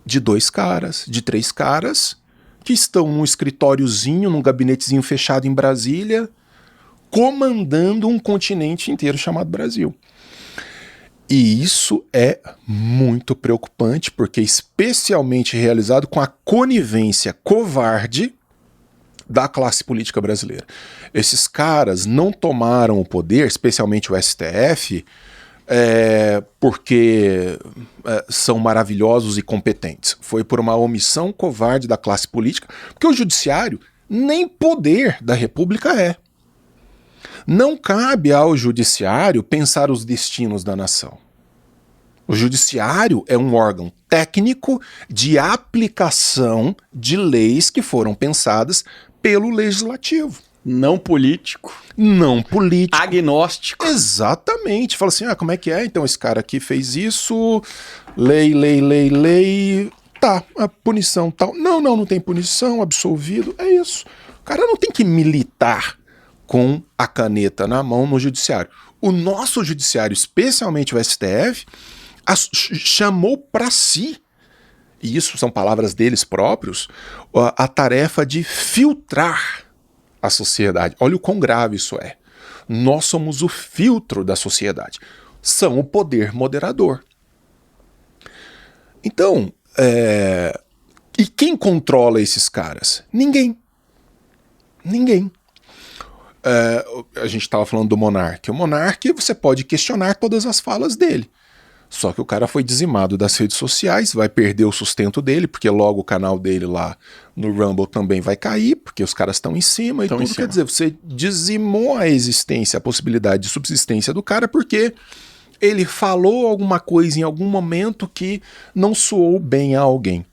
de 2 caras, de 3 caras, que estão num escritóriozinho, num gabinetezinho fechado em Brasília, comandando um continente inteiro chamado Brasil. E isso é muito preocupante, porque especialmente realizado com a conivência covarde da classe política brasileira. Esses caras não tomaram o poder, especialmente o STF, porque são maravilhosos e competentes. Foi por uma omissão covarde da classe política, porque o judiciário nem poder da República é. Não cabe ao judiciário pensar os destinos da nação. O judiciário é um órgão técnico de aplicação de leis que foram pensadas pelo legislativo. Não político. Não político. Agnóstico. Exatamente. Fala assim, como é que é? Então esse cara aqui fez isso, lei, tá, a punição tal. Não tem punição, absolvido, é isso. O cara não tem que militar com a caneta na mão no judiciário. O nosso judiciário, especialmente o STF, chamou para si, e isso são palavras deles próprios, a tarefa de filtrar a sociedade. Olha o quão grave isso é. Nós somos o filtro da sociedade. São o poder moderador. Então, e quem controla esses caras? Ninguém. A gente estava falando do Monark. O Monark, você pode questionar todas as falas dele. Só que o cara foi dizimado das redes sociais, vai perder o sustento dele, porque logo o canal dele lá no Rumble também vai cair, porque os caras estão em cima e tudo. Quer dizer, você dizimou a existência, a possibilidade de subsistência do cara, porque ele falou alguma coisa em algum momento que não soou bem a alguém.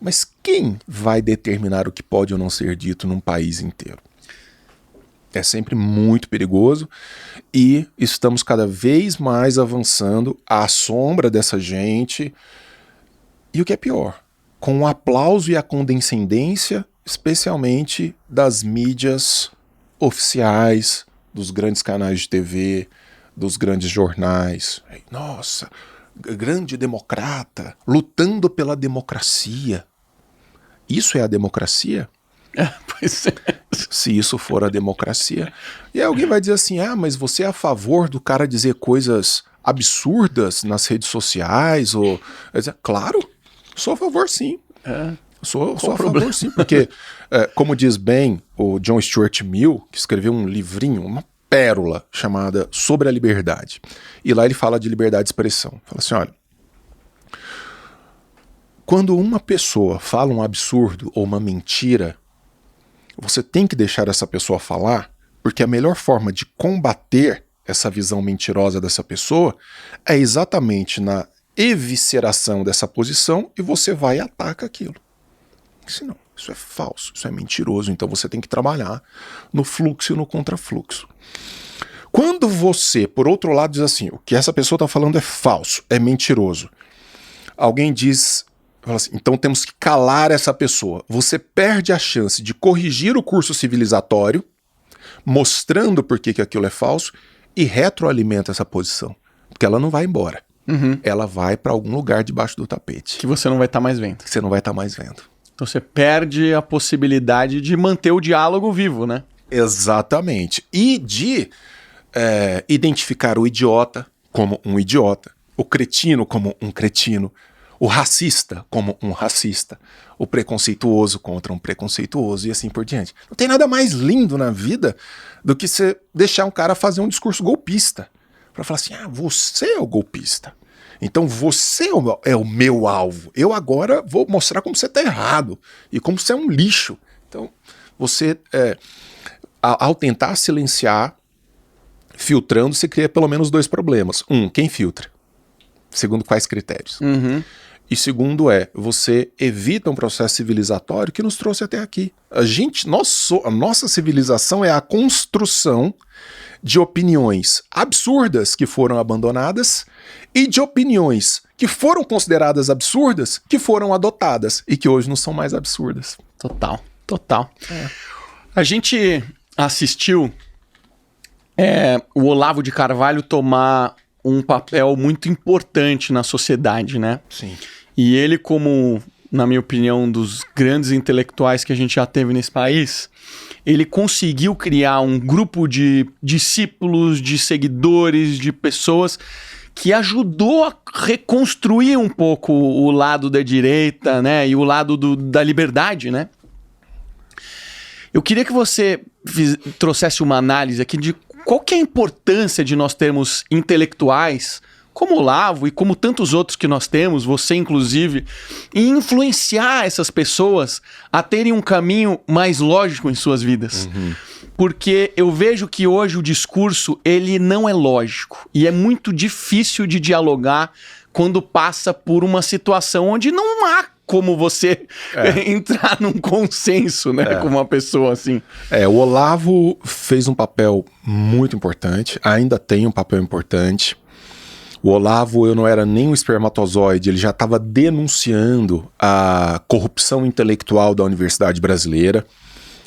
Mas quem vai determinar o que pode ou não ser dito num país inteiro? É sempre muito perigoso e estamos cada vez mais avançando à sombra dessa gente. E o que é pior, com o aplauso e a condescendência, especialmente das mídias oficiais, dos grandes canais de TV, dos grandes jornais. Nossa, grande democrata, lutando pela democracia. Isso é a democracia? Pois é. Se isso for a democracia. E aí alguém vai dizer assim, mas você é a favor do cara dizer coisas absurdas nas redes sociais? Ou... Claro, sou a favor sim. Sou a favor sim, porque, como diz bem o John Stuart Mill, que escreveu um livrinho, uma pérola, chamada Sobre a Liberdade. E lá ele fala de liberdade de expressão. Fala assim, olha, quando uma pessoa fala um absurdo ou uma mentira, você tem que deixar essa pessoa falar, porque a melhor forma de combater essa visão mentirosa dessa pessoa é exatamente na evisceração dessa posição e você vai e ataca aquilo. Senão, isso é falso, isso é mentiroso, então você tem que trabalhar no fluxo e no contrafluxo. Quando você, por outro lado, diz assim, o que essa pessoa está falando é falso, é mentiroso, alguém diz... Assim, então temos que calar essa pessoa. Você perde a chance de corrigir o curso civilizatório, mostrando por que aquilo é falso, e retroalimenta essa posição. Porque ela não vai embora. Ela vai para algum lugar debaixo do tapete. Que você não vai estar mais vendo. Que você não vai estar mais vendo. Então você perde a possibilidade de manter o diálogo vivo, né? Exatamente. E de identificar o idiota como um idiota, o cretino como um cretino, o racista como um racista, o preconceituoso contra um preconceituoso e assim por diante. Não tem nada mais lindo na vida do que você deixar um cara fazer um discurso golpista. Pra falar assim, você é o golpista. Então você é o meu alvo. Eu agora vou mostrar como você tá errado e como você é um lixo. Então você, ao tentar silenciar, filtrando, você cria pelo menos 2 problemas. Quem filtra? Segundo, quais critérios? E segundo você evita um processo civilizatório que nos trouxe até aqui. A nossa civilização é a construção de opiniões absurdas que foram abandonadas e de opiniões que foram consideradas absurdas que foram adotadas e que hoje não são mais absurdas. Total. A gente assistiu o Olavo de Carvalho tomar um papel muito importante na sociedade, né? Sim. E ele, como, na minha opinião, um dos grandes intelectuais que a gente já teve nesse país, ele conseguiu criar um grupo de discípulos, de seguidores, de pessoas que ajudou a reconstruir um pouco o lado da direita, né? E o lado da liberdade, né? Eu queria que você trouxesse uma análise aqui de qual que é a importância de nós termos intelectuais como o Olavo e como tantos outros que nós temos, você inclusive, e influenciar essas pessoas a terem um caminho mais lógico em suas vidas. Porque eu vejo que hoje o discurso, ele não é lógico e é muito difícil de dialogar quando passa por uma situação onde não há como você entrar num consenso, né, com uma pessoa assim. O Olavo fez um papel muito importante, ainda tem um papel importante. O Olavo, eu não era nem um espermatozoide, ele já estava denunciando a corrupção intelectual da Universidade Brasileira,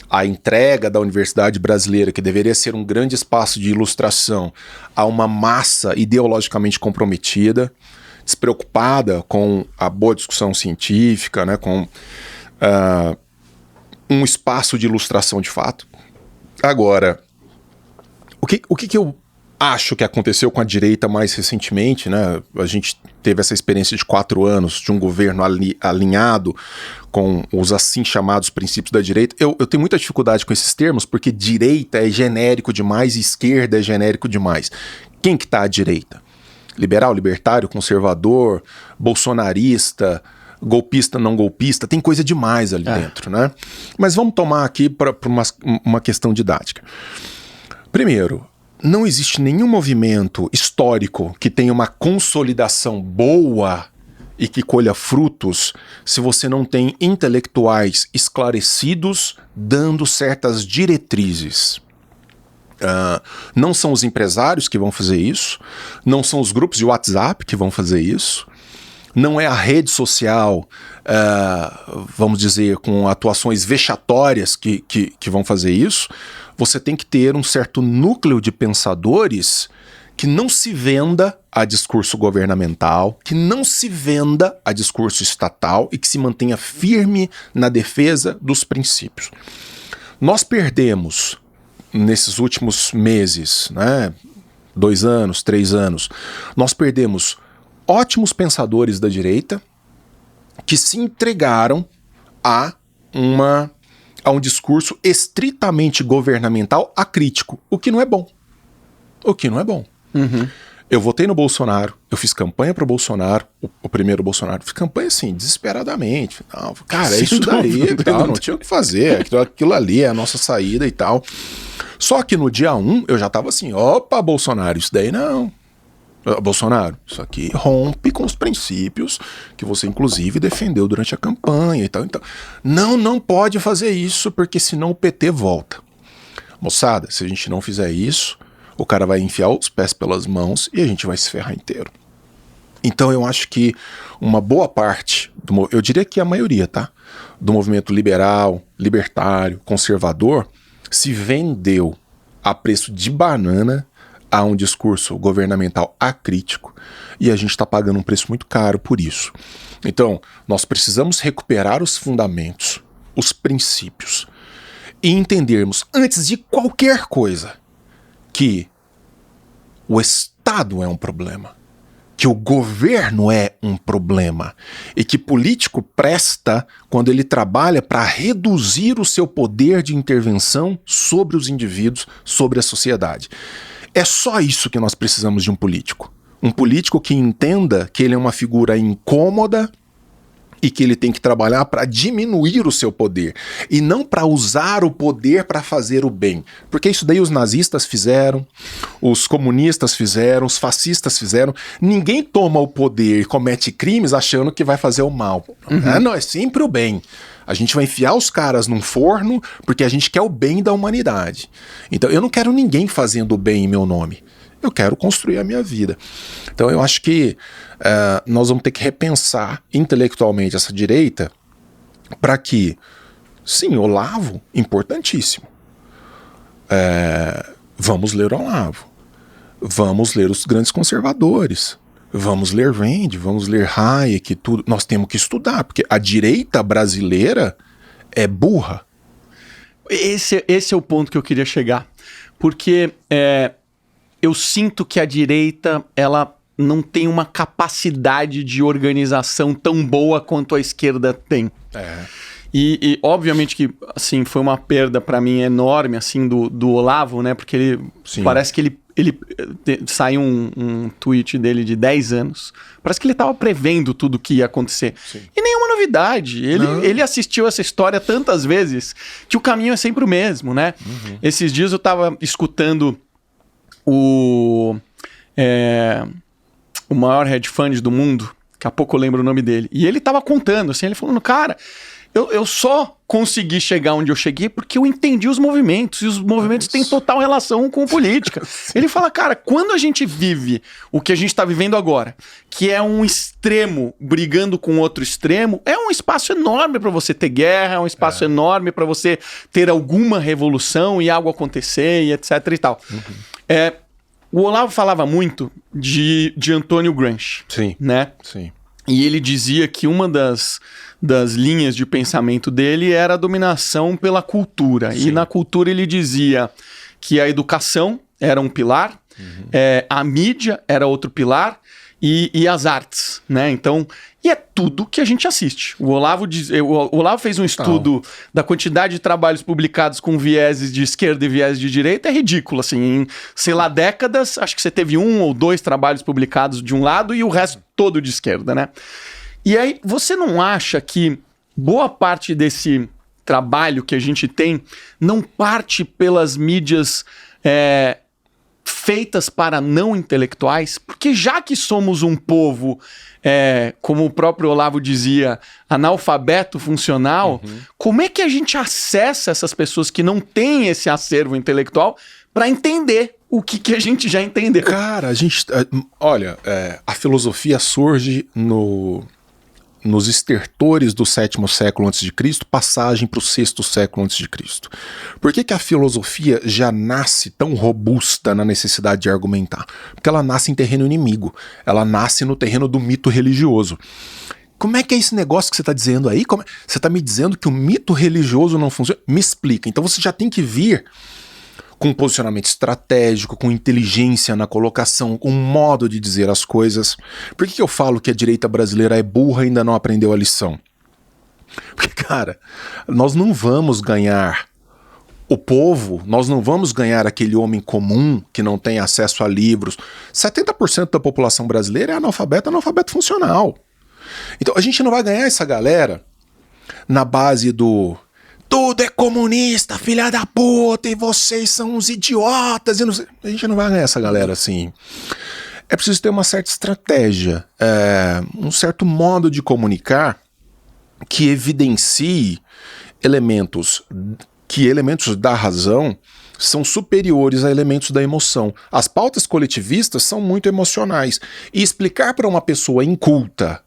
a entrega da Universidade Brasileira, que deveria ser um grande espaço de ilustração, a uma massa ideologicamente comprometida, despreocupada com a boa discussão científica, né, com um espaço de ilustração de fato. Agora, o que eu acho que aconteceu com a direita mais recentemente, né? A gente teve essa experiência de 4 anos de um governo alinhado com os assim chamados princípios da direita. Eu tenho muita dificuldade com esses termos, porque direita é genérico demais e esquerda é genérico demais. Quem que tá à direita? Liberal, libertário, conservador, bolsonarista, golpista, não golpista, tem coisa demais ali dentro, né? Mas vamos tomar aqui para uma questão didática. Primeiro, não existe nenhum movimento histórico que tenha uma consolidação boa e que colha frutos se você não tem intelectuais esclarecidos dando certas diretrizes. Não são os empresários que vão fazer isso, não são os grupos de WhatsApp que vão fazer isso, não é a rede social, vamos dizer, com atuações vexatórias que vão fazer isso. Você tem que ter um certo núcleo de pensadores que não se venda a discurso governamental, que não se venda a discurso estatal e que se mantenha firme na defesa dos princípios. Nós perdemos, nesses últimos meses, né, 2 anos, 3 anos, nós perdemos ótimos pensadores da direita que se entregaram a um discurso estritamente governamental acrítico, o que não é bom. Eu votei no Bolsonaro, eu fiz campanha pro Bolsonaro, o primeiro Bolsonaro, fiz campanha assim, desesperadamente. Não, cara, é isso daí e tal, não tinha o que fazer, aquilo ali é a nossa saída e tal. Só que no dia 1 eu já tava assim, opa, Bolsonaro, isso daí não. Bolsonaro, isso aqui rompe com os princípios que você inclusive defendeu durante a campanha e tal. Então, não pode fazer isso porque senão o PT volta. Moçada, se a gente não fizer isso, o cara vai enfiar os pés pelas mãos e a gente vai se ferrar inteiro. Então eu acho que uma boa parte, eu diria que a maioria, tá? Do movimento liberal, libertário, conservador, se vendeu a preço de banana a um discurso governamental acrítico e a gente está pagando um preço muito caro por isso. Então, nós precisamos recuperar os fundamentos, os princípios e entendermos, antes de qualquer coisa, que o Estado é um problema, que o governo é um problema e que político presta quando ele trabalha para reduzir o seu poder de intervenção sobre os indivíduos, sobre a sociedade. É só isso que nós precisamos de um político. Um político que entenda que ele é uma figura incômoda e que ele tem que trabalhar para diminuir o seu poder e não para usar o poder para fazer o bem. Porque isso daí os nazistas fizeram, os comunistas fizeram, os fascistas fizeram. Ninguém toma o poder e comete crimes achando que vai fazer o mal. Não, é sempre o bem. A gente vai enfiar os caras num forno porque a gente quer o bem da humanidade. Então eu não quero ninguém fazendo o bem em meu nome. Eu quero construir a minha vida. Então eu acho que nós vamos ter que repensar intelectualmente essa direita para que, sim, Olavo, importantíssimo. Vamos ler Olavo. Vamos ler os grandes conservadores. Vamos ler Rand, vamos ler Hayek, tudo. Nós temos que estudar, porque a direita brasileira é burra. Esse é o ponto que eu queria chegar. Porque eu sinto que a direita, ela não tem uma capacidade de organização tão boa quanto a esquerda tem. E obviamente que, assim, foi uma perda para mim enorme, assim, do Olavo, né? Porque ele parece que ele saiu um tweet dele de 10 anos. Parece que ele estava prevendo tudo que ia acontecer. Sim. E nenhuma novidade. Ele assistiu essa história tantas vezes que o caminho é sempre o mesmo, né? Esses dias eu estava escutando o maior hedge fund do mundo, daqui a pouco eu lembro o nome dele, e ele tava contando, assim, ele falando, cara, eu só consegui chegar onde eu cheguei porque eu entendi os movimentos, e os movimentos têm total relação com política. Ele fala, cara, quando a gente vive o que a gente tá vivendo agora, que é um extremo brigando com outro extremo, é um espaço enorme para você ter guerra, é um espaço enorme para você ter alguma revolução e algo acontecer, e etc e tal. O Olavo falava muito de Antônio Gramsci, né? Sim. E ele dizia que uma das linhas de pensamento dele era a dominação pela cultura. Sim. E na cultura ele dizia que a educação era um pilar, a mídia era outro pilar e as artes, né? Então, e é tudo que a gente assiste. O Olavo fez um estudo da quantidade de trabalhos publicados com vieses de esquerda e vieses de direita, é ridículo, assim, em, sei lá, décadas, acho que você teve 1 ou 2 trabalhos publicados de um lado e o resto todo de esquerda, né? E aí, você não acha que boa parte desse trabalho que a gente tem não parte pelas mídias feitas para não intelectuais? Porque já que somos um povo, como o próprio Olavo dizia, analfabeto funcional, como é que a gente acessa essas pessoas que não têm esse acervo intelectual para entender o que a gente já entendeu? Cara, olha, a filosofia surge nos estertores do 7º século a.C., passagem para o 6º século a.C. Por que a filosofia já nasce tão robusta na necessidade de argumentar? Porque ela nasce em terreno inimigo, ela nasce no terreno do mito religioso. Como é que é esse negócio que você está dizendo aí? Você está me dizendo que o mito religioso não funciona? Me explica. Então você já tem que vir com posicionamento estratégico, com inteligência na colocação, com um modo de dizer as coisas. Por que eu falo que a direita brasileira é burra e ainda não aprendeu a lição? Porque, cara, nós não vamos ganhar o povo, nós não vamos ganhar aquele homem comum que não tem acesso a livros. 70% da população brasileira é analfabeto funcional. Então a gente não vai ganhar essa galera na base do tudo é comunista, filha da puta, e vocês são uns idiotas. E não sei. A gente não vai ganhar essa galera assim. É preciso ter uma certa estratégia, um certo modo de comunicar que evidencie elementos da razão são superiores a elementos da emoção. As pautas coletivistas são muito emocionais. E explicar para uma pessoa inculta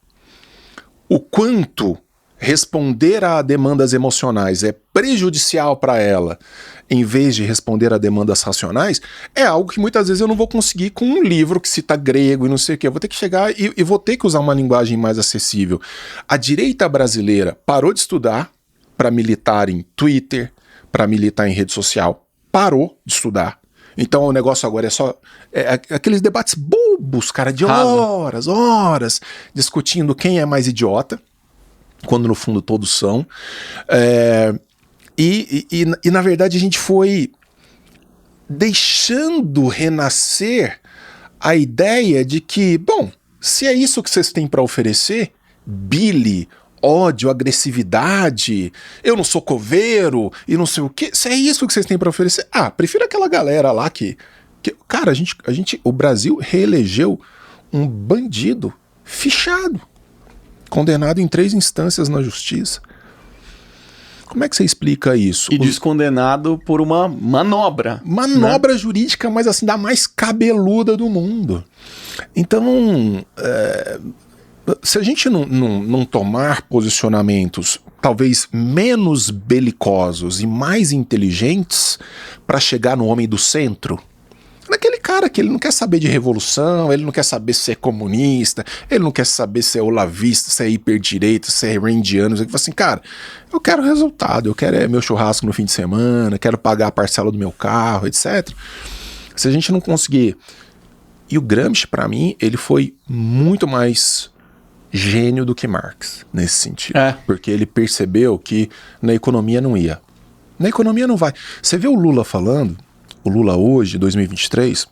o quanto responder a demandas emocionais é prejudicial para ela, em vez de responder a demandas racionais, é algo que muitas vezes eu não vou conseguir com um livro que cita grego e não sei o que. Eu vou ter que chegar e vou ter que usar uma linguagem mais acessível. A direita brasileira parou de estudar para militar em Twitter, para militar em rede social. Parou de estudar. Então o negócio agora é só aqueles debates bobos, cara, de horas, discutindo quem é mais idiota, quando no fundo todos são. E na verdade a gente foi deixando renascer a ideia de que, bom, se é isso que vocês têm para oferecer, bile, ódio, agressividade, eu não sou coveiro e não sei o quê, se é isso que vocês têm para oferecer, prefiro aquela galera lá que cara, o Brasil reelegeu um bandido fichado, condenado em 3 instâncias na justiça. Como é que você explica isso? E descondenado por uma manobra. Manobra jurídica, mas assim, da mais cabeluda do mundo. Então, se a gente não tomar posicionamentos talvez menos belicosos e mais inteligentes para chegar no homem do centro, naquele cara que ele não quer saber de revolução, ele não quer saber se é comunista, ele não quer saber se é olavista, se é hiperdireita, se é randiano, ele fala assim, cara, eu quero resultado, eu quero meu churrasco no fim de semana, quero pagar a parcela do meu carro, etc. Se a gente não conseguir... E o Gramsci, para mim, ele foi muito mais gênio do que Marx, nesse sentido. Porque ele percebeu que na economia não ia. Na economia não vai. Você vê o Lula falando, o Lula hoje, 2023,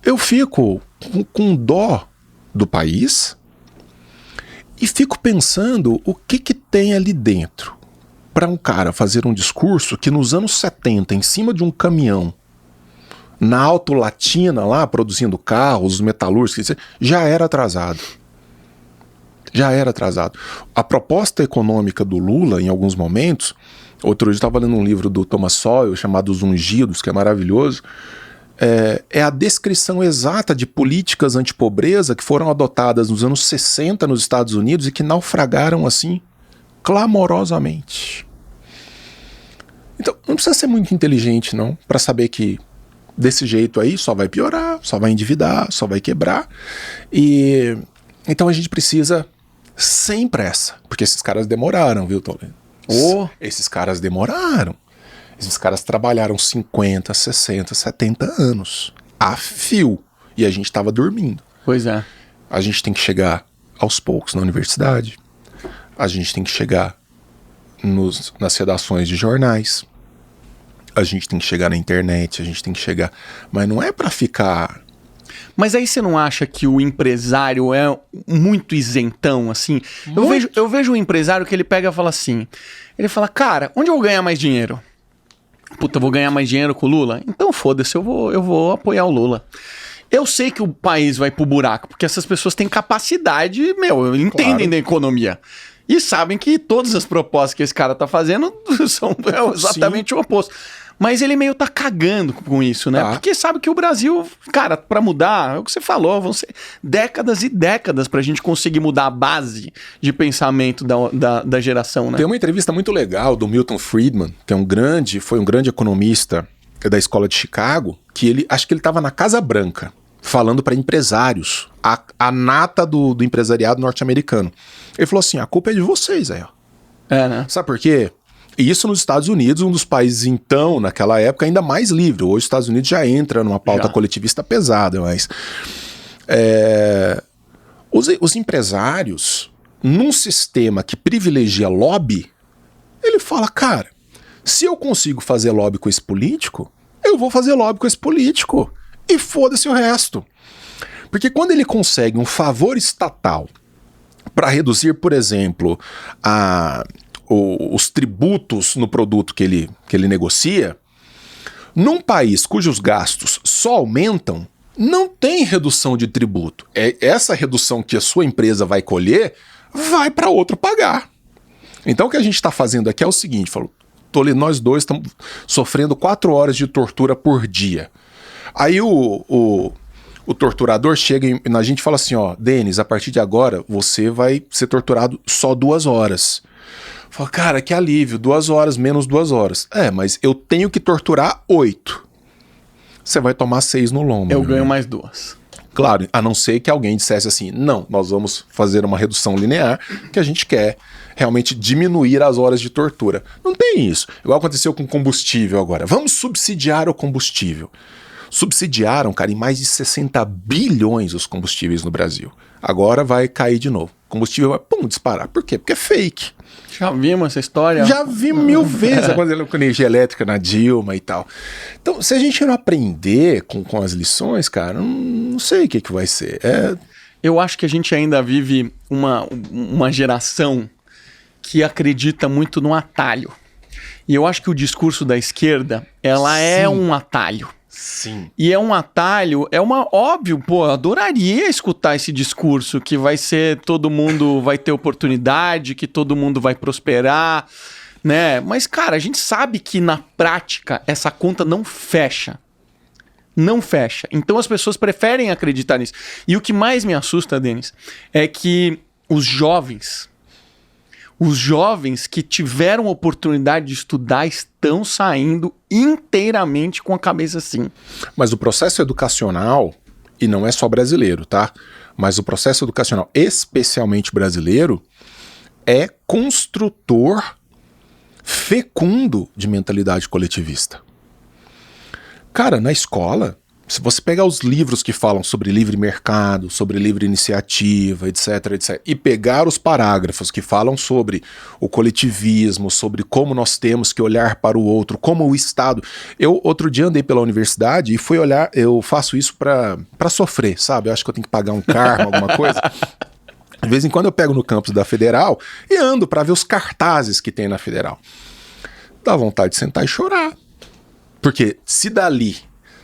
eu fico com dó do país e fico pensando o que tem ali dentro para um cara fazer um discurso que nos anos 70, em cima de um caminhão, na Auto Latina lá, produzindo carros, metalúrgicos, já era atrasado. Já era atrasado. A proposta econômica do Lula, em alguns momentos... Outro dia eu estava lendo um livro do Thomas Sowell chamado Os Ungidos, que é maravilhoso. É a descrição exata de políticas antipobreza que foram adotadas nos anos 60 nos Estados Unidos e que naufragaram assim clamorosamente. Então não precisa ser muito inteligente não para saber que desse jeito aí só vai piorar, só vai endividar, só vai quebrar. E então a gente precisa sem pressa, porque esses caras demoraram, viu, Toledo? Esses caras demoraram. Esses caras trabalharam 50, 60, 70 anos a fio. E a gente estava dormindo. Pois é. A gente tem que chegar aos poucos na universidade. A gente tem que chegar nas redações de jornais. A gente tem que chegar na internet. A gente tem que chegar... Mas não é para ficar... Mas aí você não acha que o empresário é muito isentão, assim? Eu vejo um empresário que ele pega e fala assim... Ele fala, cara, onde eu vou ganhar mais dinheiro? Puta, eu vou ganhar mais dinheiro com o Lula? Então foda-se, eu vou apoiar o Lula. Eu sei que o país vai pro buraco, porque essas pessoas têm capacidade, entendem da economia. E sabem que todas as propostas que esse cara tá fazendo são exatamente o oposto. Mas ele meio tá cagando com isso, né? Porque sabe que o Brasil, cara, pra mudar, é o que você falou, vão ser décadas e décadas pra gente conseguir mudar a base de pensamento da geração, né? Tem uma entrevista muito legal do Milton Friedman, que foi um grande economista da escola de Chicago, que acho que ele tava na Casa Branca, falando para empresários, a nata do empresariado norte-americano. Ele falou assim, a culpa é de vocês aí, ó. Né? Sabe por quê? E isso nos Estados Unidos, um dos países, então, naquela época, ainda mais livre. Hoje os Estados Unidos já entra numa pauta coletivista pesada, mas... Os empresários, num sistema que privilegia lobby, ele fala, cara, se eu consigo fazer lobby com esse político, eu vou fazer lobby com esse político. E foda-se o resto. Porque quando ele consegue um favor estatal para reduzir, por exemplo, os tributos no produto que ele negocia, num país cujos gastos só aumentam, não tem redução de tributo. Essa redução que a sua empresa vai colher, vai para outro pagar. Então o que a gente está fazendo aqui é o seguinte, Toledo, nós dois estamos sofrendo 4 horas de tortura por dia. Aí o torturador chega na gente e fala assim, ó, Denis, a partir de agora você vai ser torturado só 2 horas. Fala, cara, que alívio, 2 horas menos 2 horas. Mas eu tenho que torturar 8. Você vai tomar 6 no lombo. Eu ganho mais 2. Claro, a não ser que alguém dissesse assim, não, nós vamos fazer uma redução linear, que a gente quer realmente diminuir as horas de tortura. Não tem isso. Igual aconteceu com combustível agora. Vamos subsidiar o combustível. Subsidiaram, cara, em mais de 60 bilhões os combustíveis no Brasil. Agora vai cair de novo. O combustível vai, disparar. Por quê? Porque é fake. Já vimos essa história? Já vi 1000 vezes acontecendo com energia elétrica na Dilma e tal. Então, se a gente não aprender com as lições, cara, não sei o que vai ser. Eu acho que a gente ainda vive uma geração que acredita muito no atalho. E eu acho que o discurso da esquerda, ela é um atalho. Sim. E é um atalho, óbvio, eu adoraria escutar esse discurso que vai ser, todo mundo vai ter oportunidade, que todo mundo vai prosperar, né? Mas, cara, a gente sabe que na prática essa conta não fecha. Não fecha. Então as pessoas preferem acreditar nisso. E o que mais me assusta, Denis, é que os jovens que tiveram oportunidade de estudar estão saindo inteiramente com a cabeça assim. Mas o processo educacional, e não é só brasileiro, tá? Mas o processo educacional, especialmente brasileiro, é construtor fecundo de mentalidade coletivista. Cara, na escola, se você pegar os livros que falam sobre livre mercado, sobre livre iniciativa, etc, etc, e pegar os parágrafos que falam sobre o coletivismo, sobre como nós temos que olhar para o outro, como o Estado... Eu, outro dia, andei pela universidade e fui olhar... Eu faço isso pra sofrer, sabe? Eu acho que eu tenho que pagar um karma, alguma coisa. De vez em quando eu pego no campus da Federal e ando para ver os cartazes que tem na Federal. Dá vontade de sentar e chorar. Porque se dali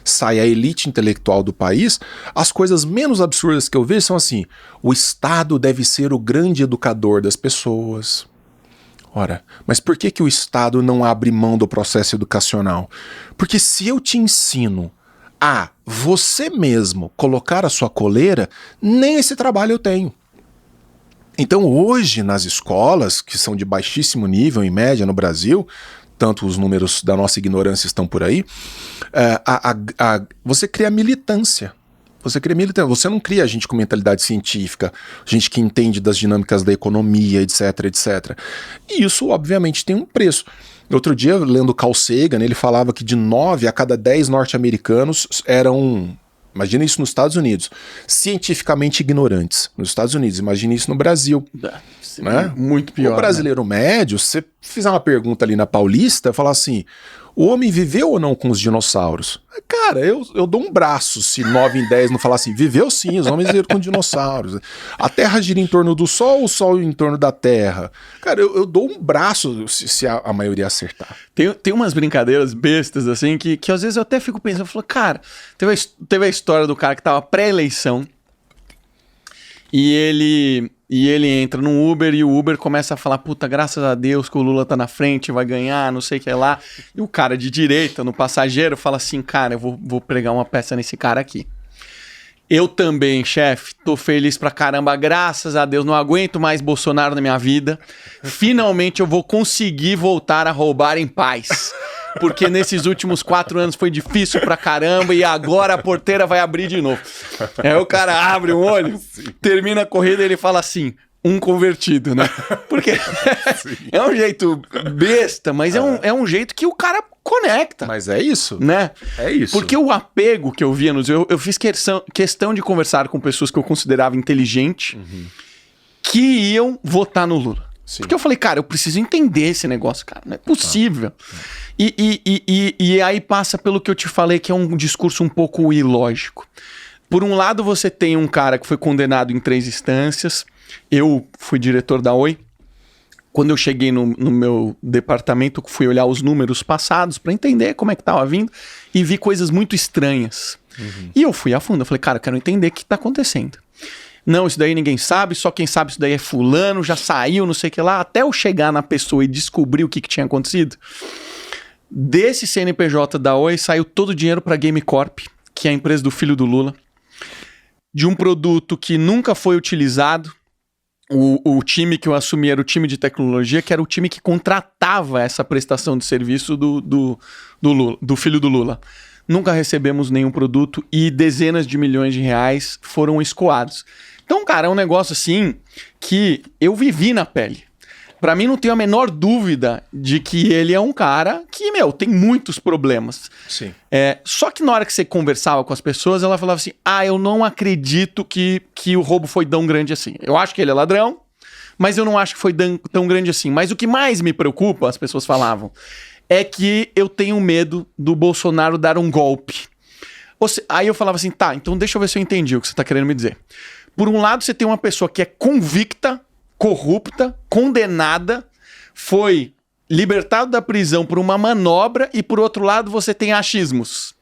sai a elite intelectual do país, as coisas menos absurdas que eu vejo são assim: o Estado deve ser o grande educador das pessoas. Ora, mas por que o Estado não abre mão do processo educacional? Porque se eu te ensino a você mesmo colocar a sua coleira, nem esse trabalho eu tenho. Então hoje nas escolas, que são de baixíssimo nível em média no Brasil, tanto os números da nossa ignorância estão por aí, você cria militância. Você não cria gente com mentalidade científica, gente que entende das dinâmicas da economia, etc, etc. E isso, obviamente, tem um preço. Outro dia, lendo Carl Sagan, ele falava que de 9 a cada 10 norte-americanos eram... Imagina isso nos Estados Unidos. Cientificamente ignorantes. Nos Estados Unidos. Imagina isso no Brasil. Né? Muito pior. O brasileiro médio, se você fizer uma pergunta ali na Paulista, falar assim: o homem viveu ou não com os dinossauros? Cara, eu dou um braço se 9 em 10 não falar assim: viveu sim, os homens viveram com dinossauros. A Terra gira em torno do Sol, o Sol em torno da Terra. Cara, eu dou um braço se a maioria acertar. Tem umas brincadeiras bestas, assim, que às vezes eu até fico pensando, eu falo, cara, teve a história do cara que tava pré-eleição e ele entra no Uber e o Uber começa a falar, puta, graças a Deus que o Lula tá na frente, vai ganhar, não sei o que lá. E o cara de direita, no passageiro, fala assim, cara, eu vou pregar uma peça nesse cara aqui. Eu também, chefe, tô feliz pra caramba, graças a Deus, não aguento mais Bolsonaro na minha vida. Finalmente eu vou conseguir voltar a roubar em paz. Porque nesses últimos 4 anos foi difícil pra caramba e agora a porteira vai abrir de novo. Aí o cara abre um olho, termina a corrida e ele fala assim, um convertido, né? Porque é um jeito besta, mas é um jeito que o cara conecta. Mas é isso. Né? É isso. Porque o apego que eu via nos... Eu fiz questão de conversar com pessoas que eu considerava inteligentes que iam votar no Lula. Sim. Porque eu falei, cara, eu preciso entender esse negócio, cara. Não é possível. E aí passa pelo que eu te falei, que é um discurso um pouco ilógico. Por um lado, você tem um cara que foi condenado em 3 instâncias. Eu fui diretor da Oi. Quando eu cheguei no meu departamento, fui olhar os números passados para entender como é que estava vindo e vi coisas muito estranhas. E eu fui a fundo. Eu falei, cara, eu quero entender o que está acontecendo. Não, isso daí ninguém sabe, só quem sabe isso daí é fulano, já saiu, não sei o que lá. Até eu chegar na pessoa e descobrir o que tinha acontecido, desse CNPJ da Oi saiu todo o dinheiro para Game Corp, que é a empresa do filho do Lula, de um produto que nunca foi utilizado. O time que eu assumi era o time de tecnologia, que era o time que contratava essa prestação de serviço do Lula, do filho do Lula. nunca recebemos nenhum produto e dezenas de milhões de reais foram escoados. Então, cara, é um negócio assim que eu vivi na pele. Pra mim não tenho a menor dúvida de que ele é um cara que, tem muitos problemas. Sim. Só que na hora que você conversava com as pessoas, ela falava assim, eu não acredito que o roubo foi tão grande assim. Eu acho que ele é ladrão, mas eu não acho que foi tão grande assim. Mas o que mais me preocupa, as pessoas falavam, é que eu tenho medo do Bolsonaro dar um golpe. Aí eu falava assim, tá, então deixa eu ver se eu entendi o que você tá querendo me dizer. Por um lado, você tem uma pessoa que é convicta, corrupta, condenada, foi libertado da prisão por uma manobra e, por outro lado, você tem achismos.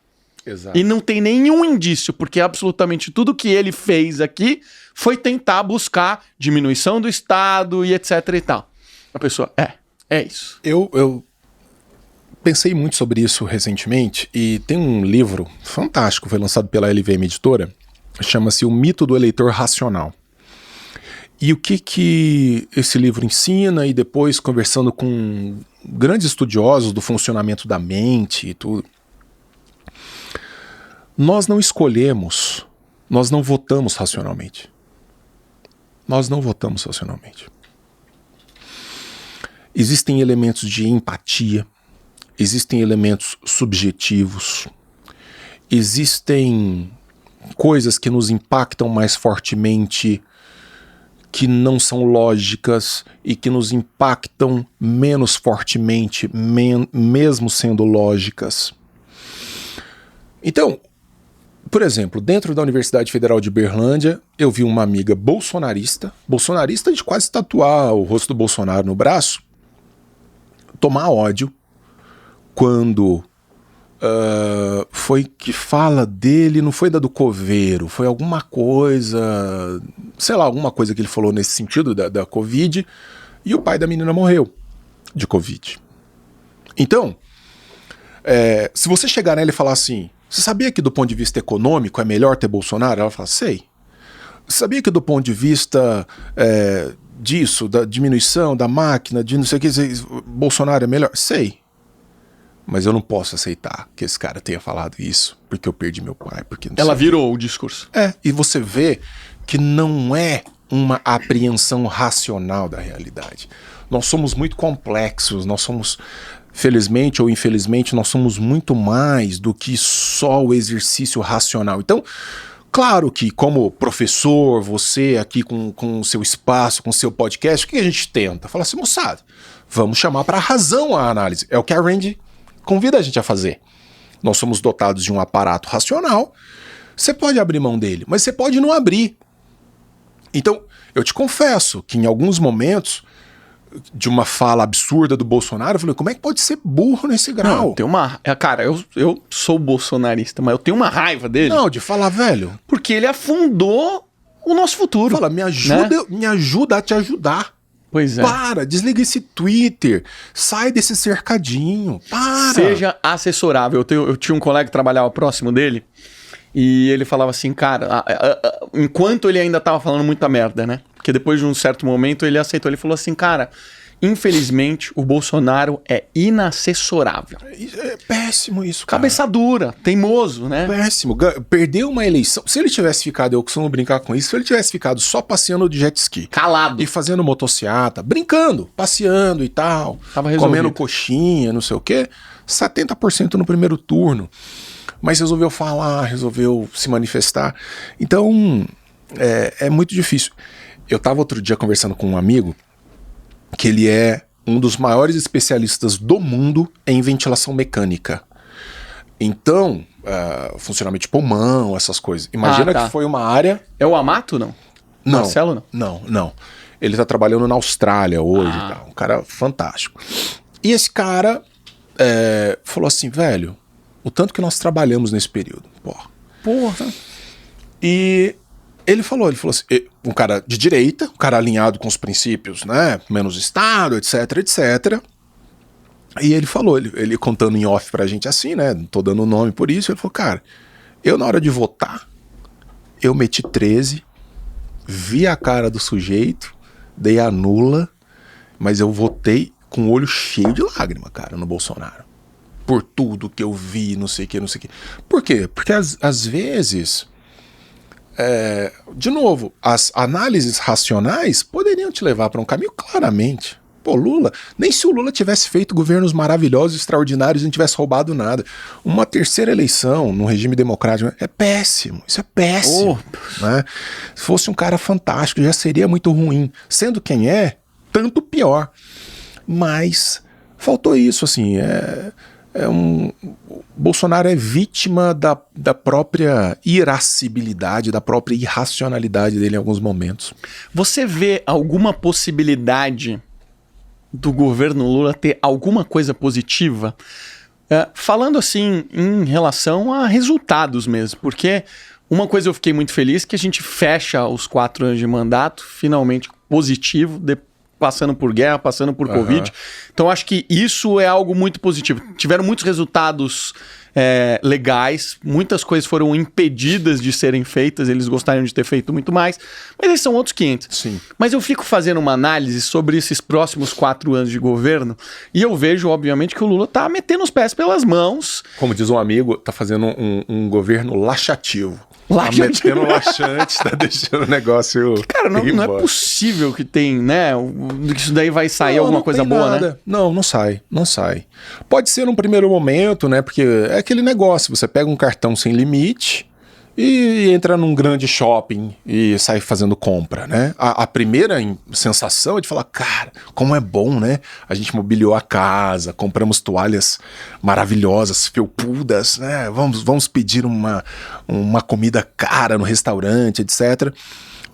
Exato. E não tem nenhum indício, porque absolutamente tudo que ele fez aqui foi tentar buscar diminuição do Estado e etc e tal. A pessoa, é isso. Eu pensei muito sobre isso recentemente e tem um livro fantástico, foi lançado pela LVM Editora, chama-se O Mito do Eleitor Racional. E o que esse livro ensina, e depois conversando com grandes estudiosos do funcionamento da mente e tudo. Nós não escolhemos, nós não votamos racionalmente. Nós não votamos racionalmente. Existem elementos de empatia, existem elementos subjetivos, existem coisas que nos impactam mais fortemente, que não são lógicas e que nos impactam menos fortemente, mesmo sendo lógicas. Então, por exemplo, dentro da Universidade Federal de Berlândia, eu vi uma amiga bolsonarista de quase tatuar o rosto do Bolsonaro no braço, tomar ódio quando foi que fala dele, não foi da do coveiro, foi alguma coisa, sei lá, alguma coisa que ele falou nesse sentido da Covid, e o pai da menina morreu de Covid. Então, se você chegar nela e falar assim, você sabia que do ponto de vista econômico é melhor ter Bolsonaro? Ela fala, sei. Você sabia que do ponto de vista disso, da diminuição da máquina, de não sei o que, Bolsonaro é melhor? Sei. Mas eu não posso aceitar que esse cara tenha falado isso, porque eu perdi meu pai. Porque não Ela sei. virou o discurso. E você vê que não é uma apreensão racional da realidade. Nós somos muito complexos, nós somos, felizmente ou infelizmente, nós somos muito mais do que só o exercício racional. Então, claro que como professor, você aqui com o seu espaço, com o seu podcast, o que a gente tenta? Fala assim, moçada, vamos chamar para a razão a análise. É o que a Rand convida a gente a fazer. Nós somos dotados de um aparato racional, você pode abrir mão dele, mas você pode não abrir. Então, eu te confesso que em alguns momentos de uma fala absurda do Bolsonaro, eu falei, como é que pode ser burro nesse grau? Não, tem uma... Cara, eu sou bolsonarista, mas eu tenho uma raiva dele. Não, de falar, velho. Porque ele afundou o nosso futuro. Fala, me ajuda a te ajudar. Pois é. Para, desliga esse Twitter, sai desse cercadinho, para. Seja assessorável. Eu tinha um colega que trabalhava próximo dele e ele falava assim, cara, enquanto ele ainda tava falando muita merda, né? Porque depois de um certo momento ele aceitou, ele falou assim, cara, infelizmente o Bolsonaro é inassessorável. É péssimo isso, cara. Cabeça dura, teimoso, né? Péssimo. Perdeu uma eleição. Se ele tivesse ficado, eu costumo brincar com isso, se ele tivesse ficado só passeando de jet ski. Calado. E fazendo motociata, brincando, passeando e tal. Tava resolvido. Comendo coxinha, não sei o quê. 70% no primeiro turno. Mas resolveu falar, resolveu se manifestar. Então, é muito difícil. Eu tava outro dia conversando com um amigo que ele é um dos maiores especialistas do mundo em ventilação mecânica. Então, funcionamento de pulmão, essas coisas. Imagina que foi uma área... É o Amato, não? Não. Marcelo, não? Não. Ele tá trabalhando na Austrália hoje e tal. Um cara fantástico. E esse cara falou assim, velho, o tanto que nós trabalhamos nesse período. Porra. E... Ele falou assim, um cara de direita, um cara alinhado com os princípios, né, menos Estado, etc, etc. E ele falou, ele contando em off pra gente assim, né, não tô dando o nome por isso, ele falou, cara, eu na hora de votar, eu meti 13, vi a cara do sujeito, dei a nula, mas eu votei com o olho cheio de lágrima, cara, no Bolsonaro. por tudo que eu vi, não sei o que, não sei o que. Por quê? Porque às vezes, de novo, as análises racionais poderiam te levar para um caminho claramente. Pô, Lula, nem se o Lula tivesse feito governos maravilhosos, extraordinários, e não tivesse roubado nada. Uma terceira eleição no regime democrático é péssimo, isso é péssimo. Né? Se fosse um cara fantástico, já seria muito ruim. Sendo quem é, tanto pior. Mas faltou isso, assim, Bolsonaro é vítima da própria irascibilidade, da própria irracionalidade dele em alguns momentos. Você vê alguma possibilidade do governo Lula ter alguma coisa positiva? Falando assim em relação a resultados mesmo, porque uma coisa eu fiquei muito feliz que a gente fecha os 4 anos de mandato, finalmente positivo, passando por guerra, passando por Covid. Então acho que isso é algo muito positivo. Tiveram muitos resultados legais, muitas coisas foram impedidas de serem feitas, eles gostariam de ter feito muito mais, mas eles são outros 500. Sim. Mas eu fico fazendo uma análise sobre esses próximos 4 anos de governo e eu vejo, obviamente, que o Lula tá metendo os pés pelas mãos. Como diz um amigo, tá fazendo um governo laxativo. Tá metendo laxante, tá deixando o negócio. Cara, não é possível que tem, né? Que isso daí vai sair alguma coisa boa, nada. Né? Não sai. Pode ser num primeiro momento, né? Porque é aquele negócio, você pega um cartão sem limite e entra num grande shopping e sai fazendo compra, né? A primeira sensação é de falar, cara, como é bom, né? A gente mobiliou a casa, compramos toalhas maravilhosas, felpudas, né? Vamos pedir uma comida cara no restaurante, etc.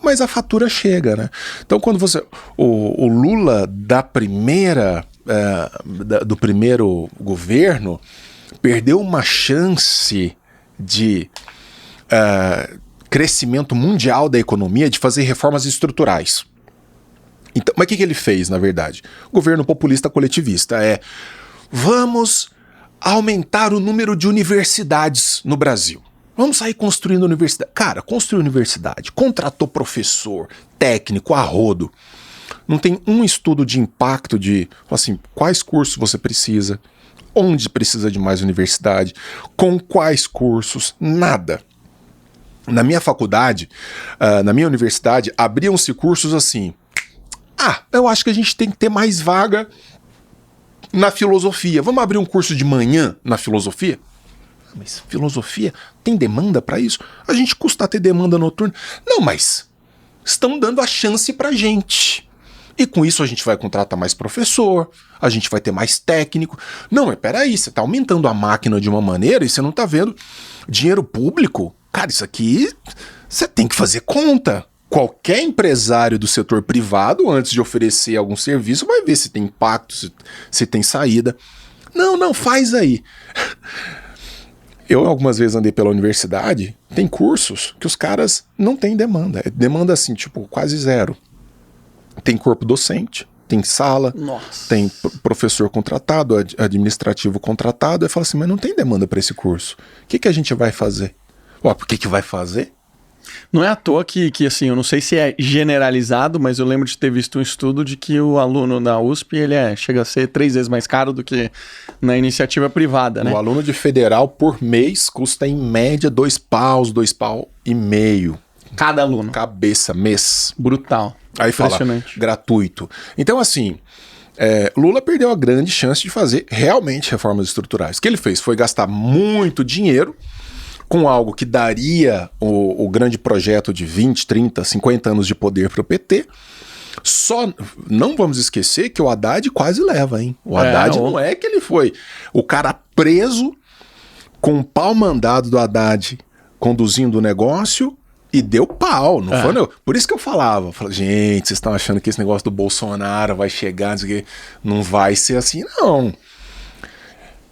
Mas a fatura chega, né? Então quando o Lula do primeiro governo perdeu uma chance de crescimento mundial da economia, de fazer reformas estruturais. Então, mas o que ele fez, na verdade? O governo populista coletivista vamos aumentar o número de universidades no Brasil. Vamos sair construindo universidade. Cara, construiu universidade, contratou professor, técnico, a rodo. Não tem um estudo de impacto de, assim, quais cursos você precisa, onde precisa de mais universidade, com quais cursos, nada. Na minha faculdade, na minha universidade, abriam-se cursos assim. Eu acho que a gente tem que ter mais vaga na filosofia. Vamos abrir um curso de manhã na filosofia? Mas filosofia? Tem demanda para isso? A gente custa ter demanda noturna? Não, mas estão dando a chance pra gente. E com isso a gente vai contratar mais professor, a gente vai ter mais técnico. Não, mas peraí, você tá aumentando a máquina de uma maneira e você não tá vendo dinheiro público. Cara, isso aqui você tem que fazer conta. Qualquer empresário do setor privado, antes de oferecer algum serviço, vai ver se tem impacto, se tem saída. Não, faz aí. Eu algumas vezes andei pela universidade, tem cursos que os caras não têm demanda. É demanda assim, tipo, quase zero. Tem corpo docente, tem sala, tem professor contratado, administrativo contratado. Eu falo assim, mas não tem demanda para esse curso. O que a gente vai fazer? Por que vai fazer? Não é à toa que assim, eu não sei se é generalizado, mas eu lembro de ter visto um estudo de que o aluno da USP, ele chega a ser 3 vezes mais caro do que na iniciativa privada, né? O aluno de federal, por mês, custa em média 2 paus, 2,5 pau. Cada aluno. Cabeça, mês. Brutal. Aí fala, gratuito. Então, assim, Lula perdeu a grande chance de fazer realmente reformas estruturais. O que ele fez foi gastar muito dinheiro com algo que daria o grande projeto de 20, 30, 50 anos de poder para o PT. Só não vamos esquecer que o Haddad quase leva, hein? O Haddad não é que ele foi o cara preso com o pau mandado do Haddad conduzindo o negócio e deu pau, não foi? Não. Por isso que eu falava, gente, vocês estão achando que esse negócio do Bolsonaro vai chegar, não vai ser assim, não.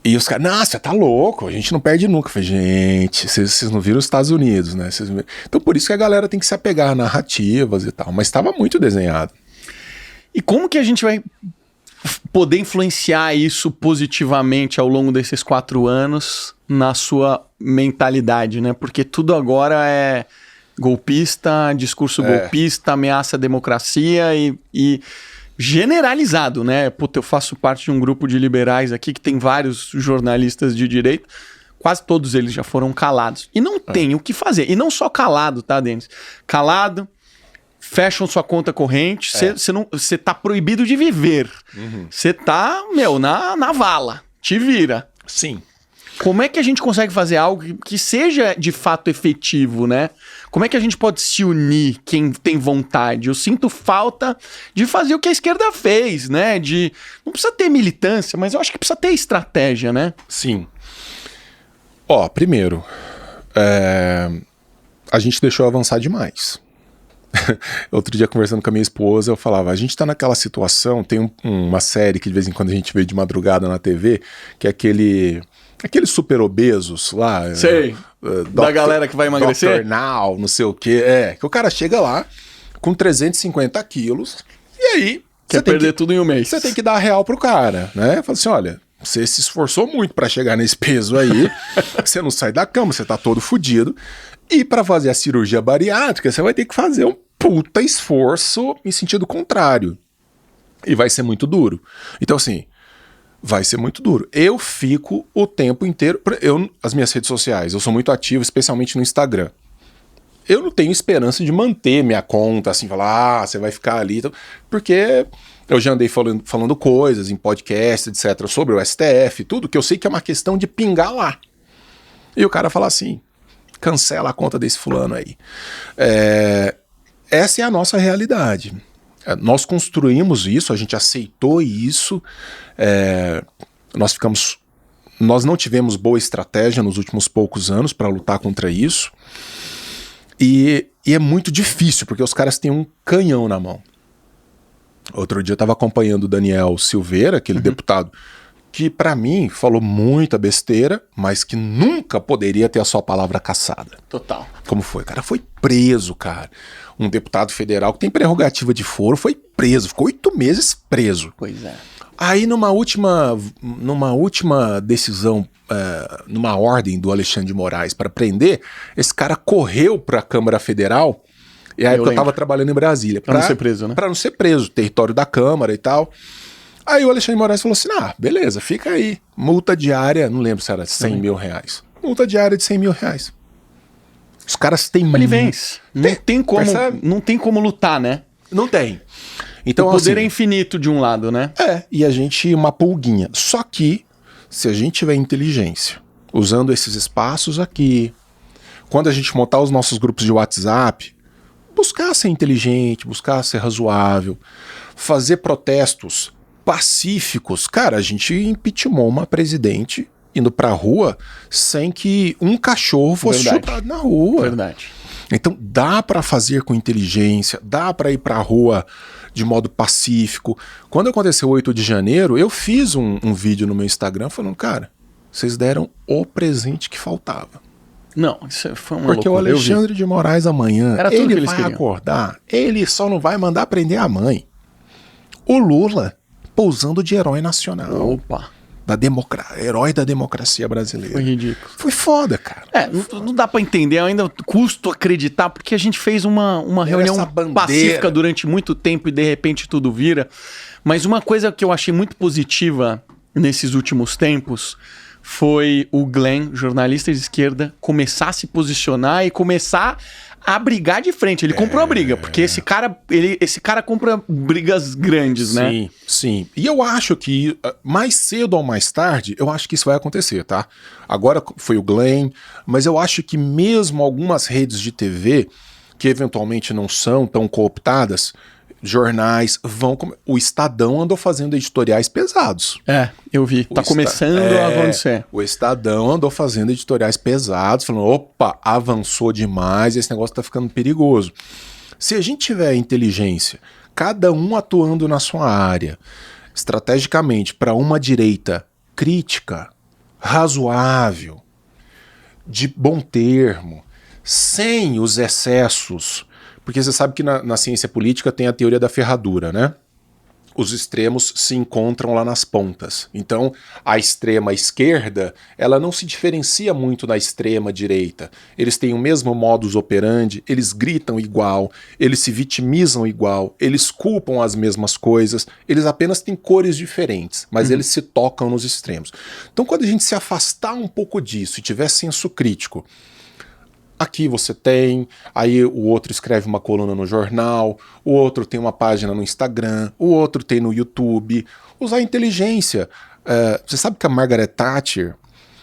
E os caras, nossa, você tá louco, a gente não perde nunca. Eu falei, gente, vocês não viram os Estados Unidos, né? Então por isso que a galera tem que se apegar a narrativas e tal, mas estava muito desenhado. E como que a gente vai poder influenciar isso positivamente ao longo desses 4 anos na sua mentalidade, né? Porque tudo agora é golpista, discurso golpista, ameaça à democracia e generalizado, né? Puta, eu faço parte de um grupo de liberais aqui que tem vários jornalistas de direita. Quase todos eles já foram calados. E não tem o que fazer. E não só calado, tá, Denis? Calado, fecham sua conta corrente, você tá proibido de viver. Você tá, na vala. Te vira. Sim. Como é que a gente consegue fazer algo que seja de fato efetivo, né? Como é que a gente pode se unir, quem tem vontade? Eu sinto falta de fazer o que a esquerda fez, né? Não precisa ter militância, mas eu acho que precisa ter estratégia, né? Sim. Ó, primeiro, a gente deixou avançar demais. Outro dia, conversando com a minha esposa, eu falava, a gente tá naquela situação, tem uma série que de vez em quando a gente vê de madrugada na TV, que é aqueles super obesos lá. Sei, da galera que vai emagrecer. Dr. Now, não sei o quê. Que o cara chega lá com 350 quilos e aí... Quer perder tudo em um mês. Você tem que dar real pro cara, né? Fala assim, olha, você se esforçou muito pra chegar nesse peso aí, você não sai da cama, você tá todo fudido, e pra fazer a cirurgia bariátrica, você vai ter que fazer um puta esforço em sentido contrário. E vai ser muito duro. Então, assim, vai ser muito duro. Eu fico o tempo inteiro... As minhas redes sociais, eu sou muito ativo, especialmente no Instagram. Eu não tenho esperança de manter minha conta, assim, falar, você vai ficar ali... Porque eu já andei falando coisas em podcast, etc., sobre o STF, tudo, que eu sei que é uma questão de pingar lá. E o cara fala assim, cancela a conta desse fulano aí. Essa é a nossa realidade. Nós construímos isso, a gente aceitou isso, nós não tivemos boa estratégia nos últimos poucos anos para lutar contra isso, e é muito difícil, porque os caras têm um canhão na mão. Outro dia eu estava acompanhando o Daniel Silveira, aquele deputado, que para mim falou muita besteira, mas que nunca poderia ter a sua palavra cassada. Total. Como foi? O cara foi preso, cara. Um deputado federal que tem prerrogativa de foro foi preso, ficou 8 meses preso. Pois é. Aí numa última decisão, numa ordem do Alexandre de Moraes para prender, esse cara correu para a Câmara Federal, e aí eu estava trabalhando em Brasília. Para não ser preso, né? Para não ser preso, território da Câmara e tal. Aí o Alexandre de Moraes falou assim, beleza, fica aí. Multa diária, não lembro se era 100 mil reais. Multa diária de 100 mil reais. Os caras têm muito... Não tem como lutar, né? Não tem. Então, o poder assim, é infinito de um lado, né? E a gente uma pulguinha. Só que, se a gente tiver inteligência, usando esses espaços aqui, quando a gente montar os nossos grupos de WhatsApp, buscar ser inteligente, buscar ser razoável, fazer protestos pacíficos. Cara, a gente impeachmentou uma presidente indo pra rua sem que um cachorro fosse chutado na rua. Verdade. Então dá pra fazer com inteligência, dá pra ir pra rua de modo pacífico. Quando aconteceu o 8 de janeiro, eu fiz um vídeo no meu Instagram falando, cara, vocês deram o presente que faltava. Não, isso foi uma Porque loucura. o Alexandre de Moraes amanhã, Era tudo ele que eles vai queriam. acordar, ele só não vai mandar prender a mãe. O Lula pousando de herói nacional. Opa. Herói da democracia brasileira. Foi ridículo. Foi foda, cara. Não dá pra entender, eu ainda custo acreditar, porque a gente fez uma reunião pacífica durante muito tempo e de repente tudo vira. Mas uma coisa que eu achei muito positiva nesses últimos tempos foi o Glenn, jornalista de esquerda, começar a se posicionar e começar a brigar de frente. Ele comprou a briga, porque esse cara compra brigas grandes, né? Sim, sim. E eu acho que mais cedo ou mais tarde, eu acho que isso vai acontecer, tá? Agora foi o Glenn, mas eu acho que mesmo algumas redes de TV, que eventualmente não são tão cooptadas, jornais vão... O Estadão andou fazendo editoriais pesados. Eu vi. Tá começando a acontecer. O Estadão andou fazendo editoriais pesados, falando, opa, avançou demais, esse negócio tá ficando perigoso. Se a gente tiver inteligência, cada um atuando na sua área, estrategicamente, para uma direita crítica, razoável, de bom termo, sem os excessos... Porque você sabe que na ciência política tem a teoria da ferradura, né? os extremos se encontram lá nas pontas. Então, a extrema esquerda, ela não se diferencia muito da extrema direita. Eles têm o mesmo modus operandi, eles gritam igual, eles se vitimizam igual, eles culpam as mesmas coisas, eles apenas têm cores diferentes, mas eles se tocam nos extremos. Então, quando a gente se afastar um pouco disso e tiver senso crítico, aqui você tem, aí o outro escreve uma coluna no jornal, o outro tem uma página no Instagram, o outro tem no YouTube. Usar a inteligência. Você sabe que a Margaret Thatcher,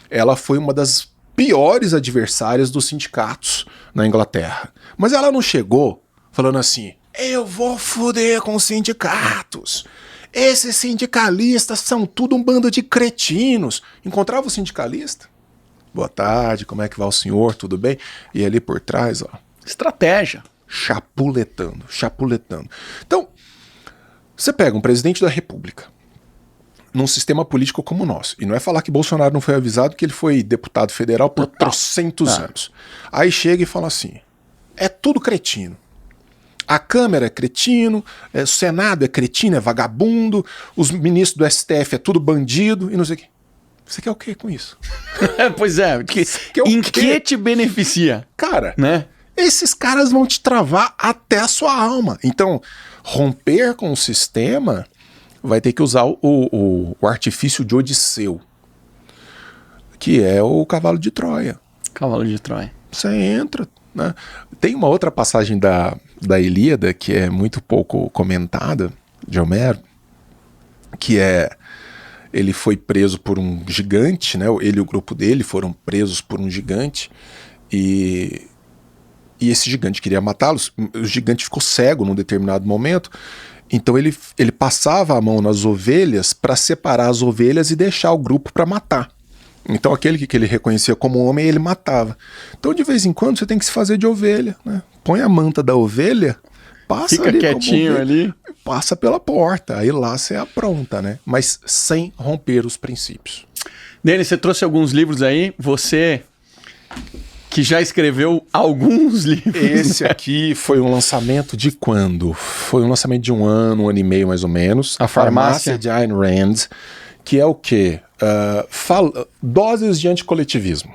ela foi uma das piores adversárias dos sindicatos na Inglaterra. Mas ela não chegou falando assim, eu vou foder com os sindicatos. Esses sindicalistas são tudo um bando de cretinos. Encontrava o sindicalista? Boa tarde, como é que vai o senhor? Tudo bem? E ali por trás, ó. Estratégia. Chapuletando, chapuletando. Então, você pega um presidente da República num sistema político como o nosso. E não é falar que Bolsonaro não foi avisado que ele foi deputado federal por trocentos anos. Aí chega e fala assim, é tudo cretino. A Câmara é cretino, o Senado é cretino, é vagabundo, os ministros do STF é tudo bandido e não sei o quê. Você quer o quê com isso? Pois é, em que te beneficia? Cara, né? Esses caras vão te travar até a sua alma. Então, romper com o sistema vai ter que usar o artifício de Odisseu, que é o cavalo de Troia. Cavalo de Troia. Você entra, né? Tem uma outra passagem da Ilíada que é muito pouco comentada, de Homero, que é... Ele foi preso por um gigante, né? Ele e o grupo dele foram presos por um gigante e esse gigante queria matá-los. O gigante ficou cego num determinado momento, então ele passava a mão nas ovelhas para separar as ovelhas e deixar o grupo para matar. Então aquele que ele reconhecia como homem, ele matava. Então de vez em quando você tem que se fazer de ovelha, né? Põe a manta da ovelha, passa fica ali quietinho ali, passa pela porta, aí lá você apronta, né? Mas sem romper os princípios. Denis, você trouxe alguns livros aí, você que já escreveu alguns livros. Esse aqui foi um lançamento de quando? Foi um lançamento de um ano e meio mais ou menos. A Farmácia de Ayn Rand, que é o quê? Doses de anticoletivismo.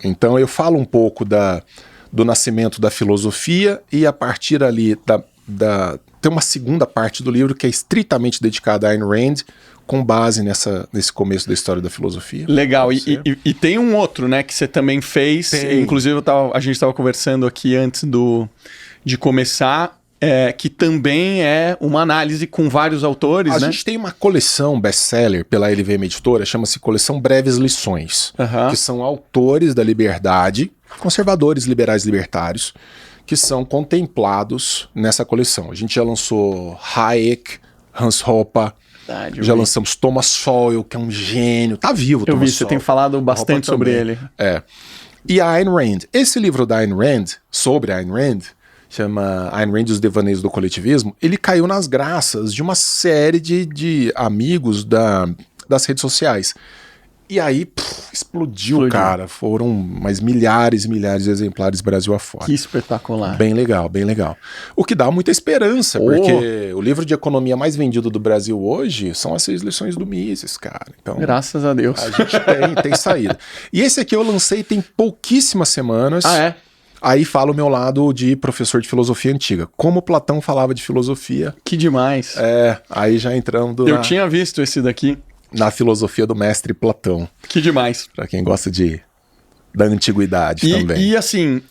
Então eu falo um pouco do nascimento da filosofia e a partir ali tem uma segunda parte do livro que é estritamente dedicada a Ayn Rand, com base nesse começo da história da filosofia. Legal, e tem um outro, né, que você também fez, inclusive a gente estava conversando aqui antes de começar, que também é uma análise com vários autores, né? A gente tem uma coleção best-seller pela LVM Editora, chama-se Coleção Breves Lições, que são autores da liberdade, conservadores, liberais, libertários, que são contemplados nessa coleção. A gente já lançou Hayek, Hans Hoppe, já lançamos Thomas Sowell, que é um gênio, tá vivo. Eu vi, você tem falado bastante sobre ele. E a Ayn Rand. Esse livro da Ayn Rand, sobre a Ayn Rand, chama Ayn Rand e os Devaneios do Coletivismo, ele caiu nas graças de uma série de amigos das redes sociais. E aí, explodiu, cara. Foram mais milhares e milhares de exemplares Brasil afora. Que espetacular. Bem legal, bem legal. O que dá muita esperança, porque o livro de economia mais vendido do Brasil hoje são as 6 lições do Mises, cara. Então, graças a Deus. A gente tem saída. E esse aqui eu lancei tem pouquíssimas semanas. Ah, é? Aí fala o meu lado de professor de filosofia antiga. Como Platão falava de filosofia. Que demais. Aí já entrando Eu tinha visto esse daqui. Na filosofia do mestre Platão. Que demais. Pra quem gosta da antiguidade também. E assim,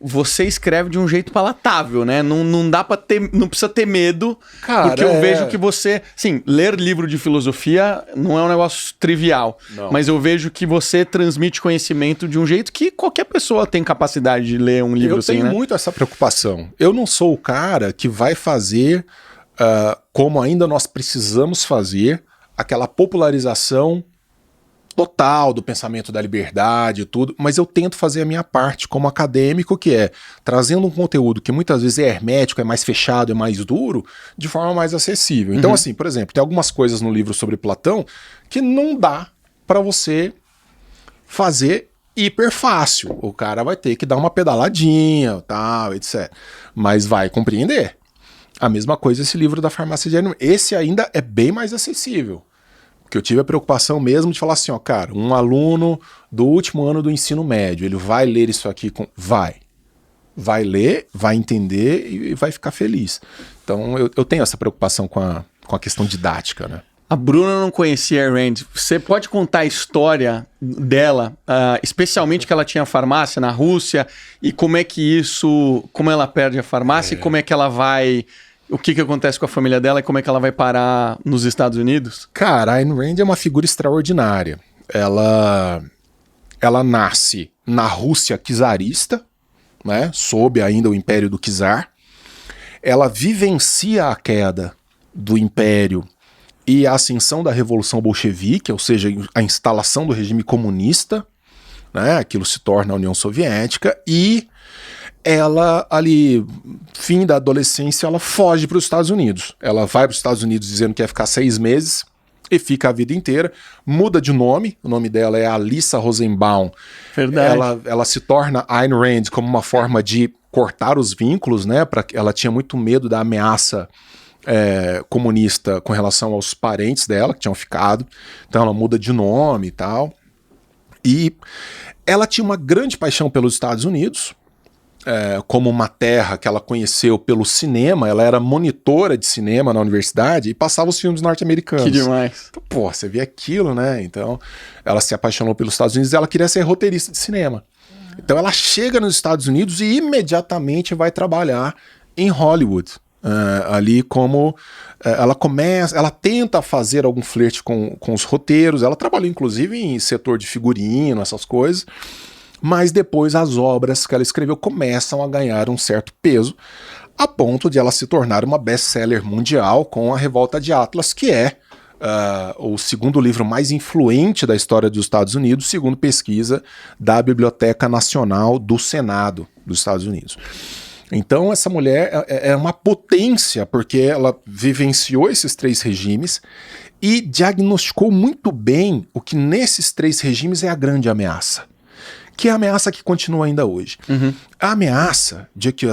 você escreve de um jeito palatável, né? Não dá pra ter, não precisa ter medo, cara, porque eu vejo que você, sim, ler livro de filosofia não é um negócio trivial, mas eu vejo que você transmite conhecimento de um jeito que qualquer pessoa tem capacidade de ler um livro assim, né? Eu tenho muito essa preocupação. Eu não sou o cara que vai fazer como ainda nós precisamos fazer, aquela popularização total do pensamento da liberdade e tudo, mas eu tento fazer a minha parte como acadêmico, que é trazendo um conteúdo que muitas vezes é hermético, é mais fechado, é mais duro, de forma mais acessível. Então, assim, por exemplo, tem algumas coisas no livro sobre Platão que não dá para você fazer hiper fácil. O cara vai ter que dar uma pedaladinha, tal, etc. Mas vai compreender. A mesma coisa esse livro da farmácia de Ayn Rand. Esse ainda é bem mais acessível. Porque eu tive a preocupação mesmo de falar assim, ó, cara, um aluno do último ano do ensino médio, ele vai ler isso aqui com... Vai ler, vai entender e vai ficar feliz. Então eu tenho essa preocupação com a questão didática, né? A Bruna não conhecia a Rand. Você pode contar a história dela, especialmente que ela tinha farmácia na Rússia, e como é que isso, como ela perde a farmácia e como é que ela vai, o que acontece com a família dela e como é que ela vai parar nos Estados Unidos? Cara, a Ayn Rand é uma figura extraordinária. Ela nasce na Rússia czarista, né, sob ainda o Império do Czar. Ela vivencia a queda do Império e a ascensão da Revolução Bolchevique, ou seja, a instalação do regime comunista, né, aquilo se torna a União Soviética, e ela, ali, fim da adolescência, ela foge para os Estados Unidos. Ela vai para os Estados Unidos dizendo que quer ficar 6 meses e fica a vida inteira, muda de nome, o nome dela é Alissa Rosenbaum. Verdade. Ela se torna Ayn Rand como uma forma de cortar os vínculos, né, ela tinha muito medo da ameaça comunista com relação aos parentes dela, que tinham ficado, então ela muda de nome e tal, e ela tinha uma grande paixão pelos Estados Unidos, como uma terra que ela conheceu pelo cinema. Ela era monitora de cinema na universidade e passava os filmes norte-americanos. Que demais. Então, pô, você vê aquilo, né? Então, ela se apaixonou pelos Estados Unidos e ela queria ser roteirista de cinema. Então, ela chega nos Estados Unidos e imediatamente vai trabalhar em Hollywood. Ali como ela tenta fazer algum flerte com os roteiros, ela trabalhou inclusive em setor de figurino, essas coisas, mas depois as obras que ela escreveu começam a ganhar um certo peso, a ponto de ela se tornar uma best-seller mundial com A Revolta de Atlas, que é o segundo livro mais influente da história dos Estados Unidos, segundo pesquisa da Biblioteca Nacional do Senado dos Estados Unidos. Então essa mulher é uma potência, porque ela vivenciou esses 3 regimes e diagnosticou muito bem o que nesses 3 regimes é a grande ameaça, que é a ameaça que continua ainda hoje. Uhum. A ameaça de que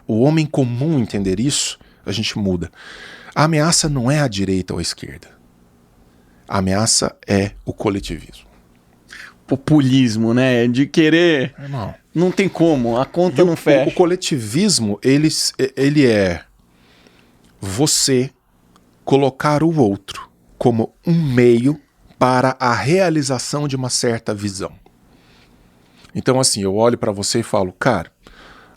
o homem comum entender isso, a gente muda. A ameaça não é a direita ou a esquerda. A ameaça é o coletivismo. Populismo, né? De querer... Irmão, não tem como, a conta não fecha. O coletivismo, ele é você colocar o outro como um meio para a realização de uma certa visão. Então, assim, eu olho para você e falo, cara,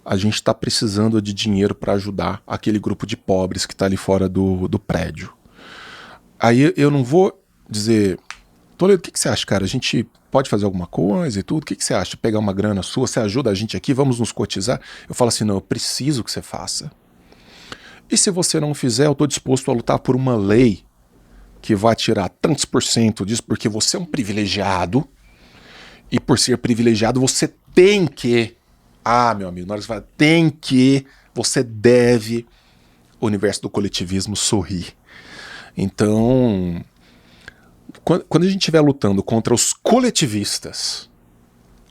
a gente está precisando de dinheiro para ajudar aquele grupo de pobres que está ali fora do prédio. Aí eu não vou dizer, Toledo, o que você acha, cara? A gente pode fazer alguma coisa e tudo? O que você acha? Pegar uma grana sua, você ajuda a gente aqui, vamos nos cotizar? Eu falo assim, não, eu preciso que você faça. E se você não fizer, eu estou disposto a lutar por uma lei que vai tirar tantos % disso, porque você é um privilegiado, e por ser privilegiado você tem que... meu amigo, na hora que você fala, tem que, você deve, o universo do coletivismo sorrir. Então... Quando a gente estiver lutando contra os coletivistas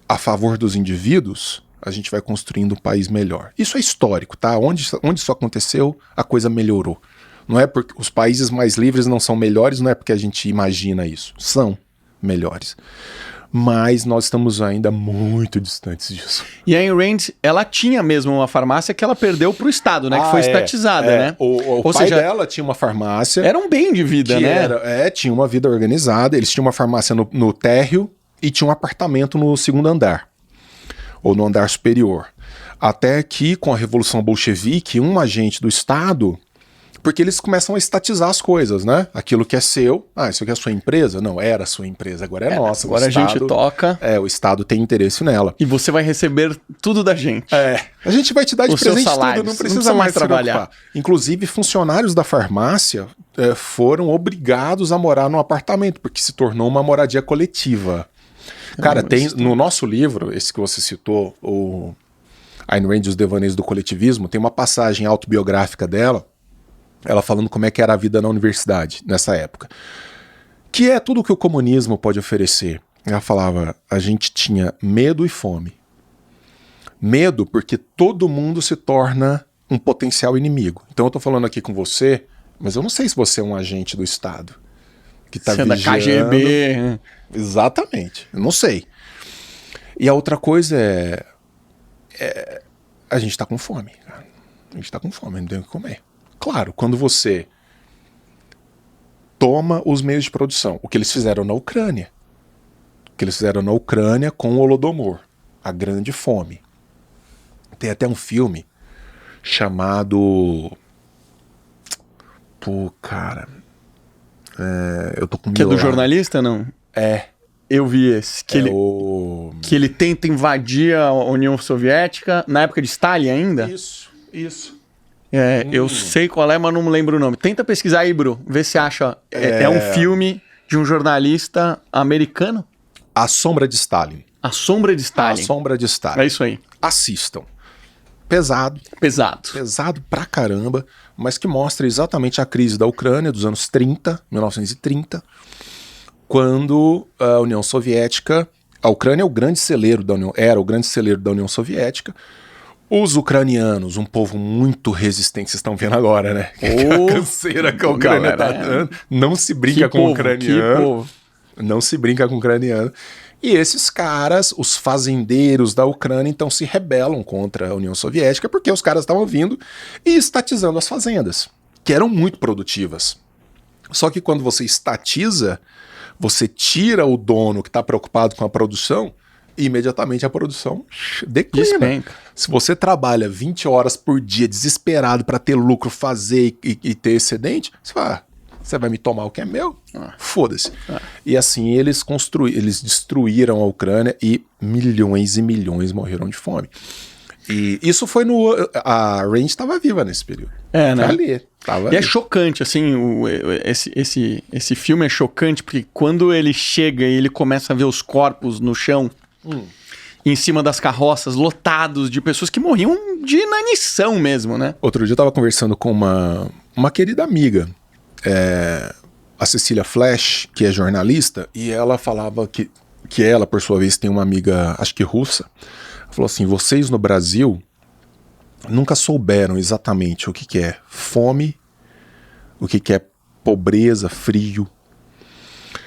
a favor dos indivíduos, a gente vai construindo um país melhor. Isso é histórico, tá? Onde isso aconteceu, a coisa melhorou. Não é porque os países mais livres não são melhores, não é porque a gente imagina isso. São melhores. Mas nós estamos ainda muito distantes disso. E a Ayn Rand, ela tinha mesmo uma farmácia que ela perdeu para o Estado, né? Que foi estatizada, né? O pai dela tinha uma farmácia. Era um bem de vida, né? Tinha uma vida organizada. Eles tinham uma farmácia no térreo e tinha um apartamento no 2º andar. Ou no andar superior. Até que, com a Revolução Bolchevique, um agente do Estado... Porque eles começam a estatizar as coisas, né? Aquilo que é seu. Isso aqui é a sua empresa? Não, era a sua empresa, agora é nossa. Agora a gente toca. O Estado tem interesse nela. E você vai receber tudo da gente. A gente vai te dar de presente tudo, não precisa mais trabalhar. Inclusive, funcionários da farmácia foram obrigados a morar num apartamento, porque se tornou uma moradia coletiva. Cara, tem no nosso livro, esse que você citou, o Ayn Rand e os Devaneios do Coletivismo, tem uma passagem autobiográfica dela, ela falando como é que era a vida na universidade nessa época, que é tudo que o comunismo pode oferecer. Ela falava, a gente tinha medo e fome. Medo porque todo mundo se torna um potencial inimigo. Então eu tô falando aqui com você, mas eu não sei se você é um agente do Estado que tá Você é da vigiando. KGB. Exatamente, eu não sei. E a outra coisa a gente tá com fome, cara. A gente tá com fome, não tem o que comer. Claro, quando você toma os meios de produção, o que eles fizeram na Ucrânia. O que eles fizeram na Ucrânia com o Holodomor, a grande fome. Tem até um filme chamado... Pô, cara... eu tô com Que é do milagre. jornalista, não? É. Eu vi esse. Que ele tenta invadir a União Soviética, na época de Stalin ainda. Isso. Eu sei qual é, mas não me lembro o nome. Tenta pesquisar aí, Bru. Vê se acha. É um filme de um jornalista americano. A Sombra de Stalin. A Sombra de Stalin. A Sombra de Stalin. É isso aí. Assistam. Pesado. Pesado. Pesado pra caramba, mas que mostra exatamente a crise da Ucrânia dos anos 30, 1930, quando a União Soviética... A Ucrânia é o grande celeiro da União... Era o grande celeiro da União Soviética. Os ucranianos, um povo muito resistente, vocês estão vendo agora, né? A canseira que a Ucrânia tá dando. Não se brinca com o ucraniano. Não se brinca com o ucraniano. E esses caras, os fazendeiros da Ucrânia, então se rebelam contra a União Soviética porque os caras estavam vindo e estatizando as fazendas, que eram muito produtivas. Só que quando você estatiza, você tira o dono que está preocupado com a produção e imediatamente a produção declina. Despenca. Se você trabalha 20 horas por dia desesperado para ter lucro, fazer e ter excedente, você fala, você vai me tomar o que é meu? Foda-se. E assim eles destruíram a Ucrânia e milhões morreram de fome. E isso foi a Range estava viva nesse período. Né? Tava ali. É chocante, assim, esse filme é chocante porque quando ele chega e ele começa a ver os corpos no chão, em cima das carroças, lotados de pessoas que morriam de inanição mesmo, né? Outro dia eu tava conversando com uma querida amiga, a Cecília Flash, que é jornalista, e ela falava que ela, por sua vez, tem uma amiga, acho que russa, falou assim, vocês no Brasil nunca souberam exatamente o que é fome, o que é pobreza, frio.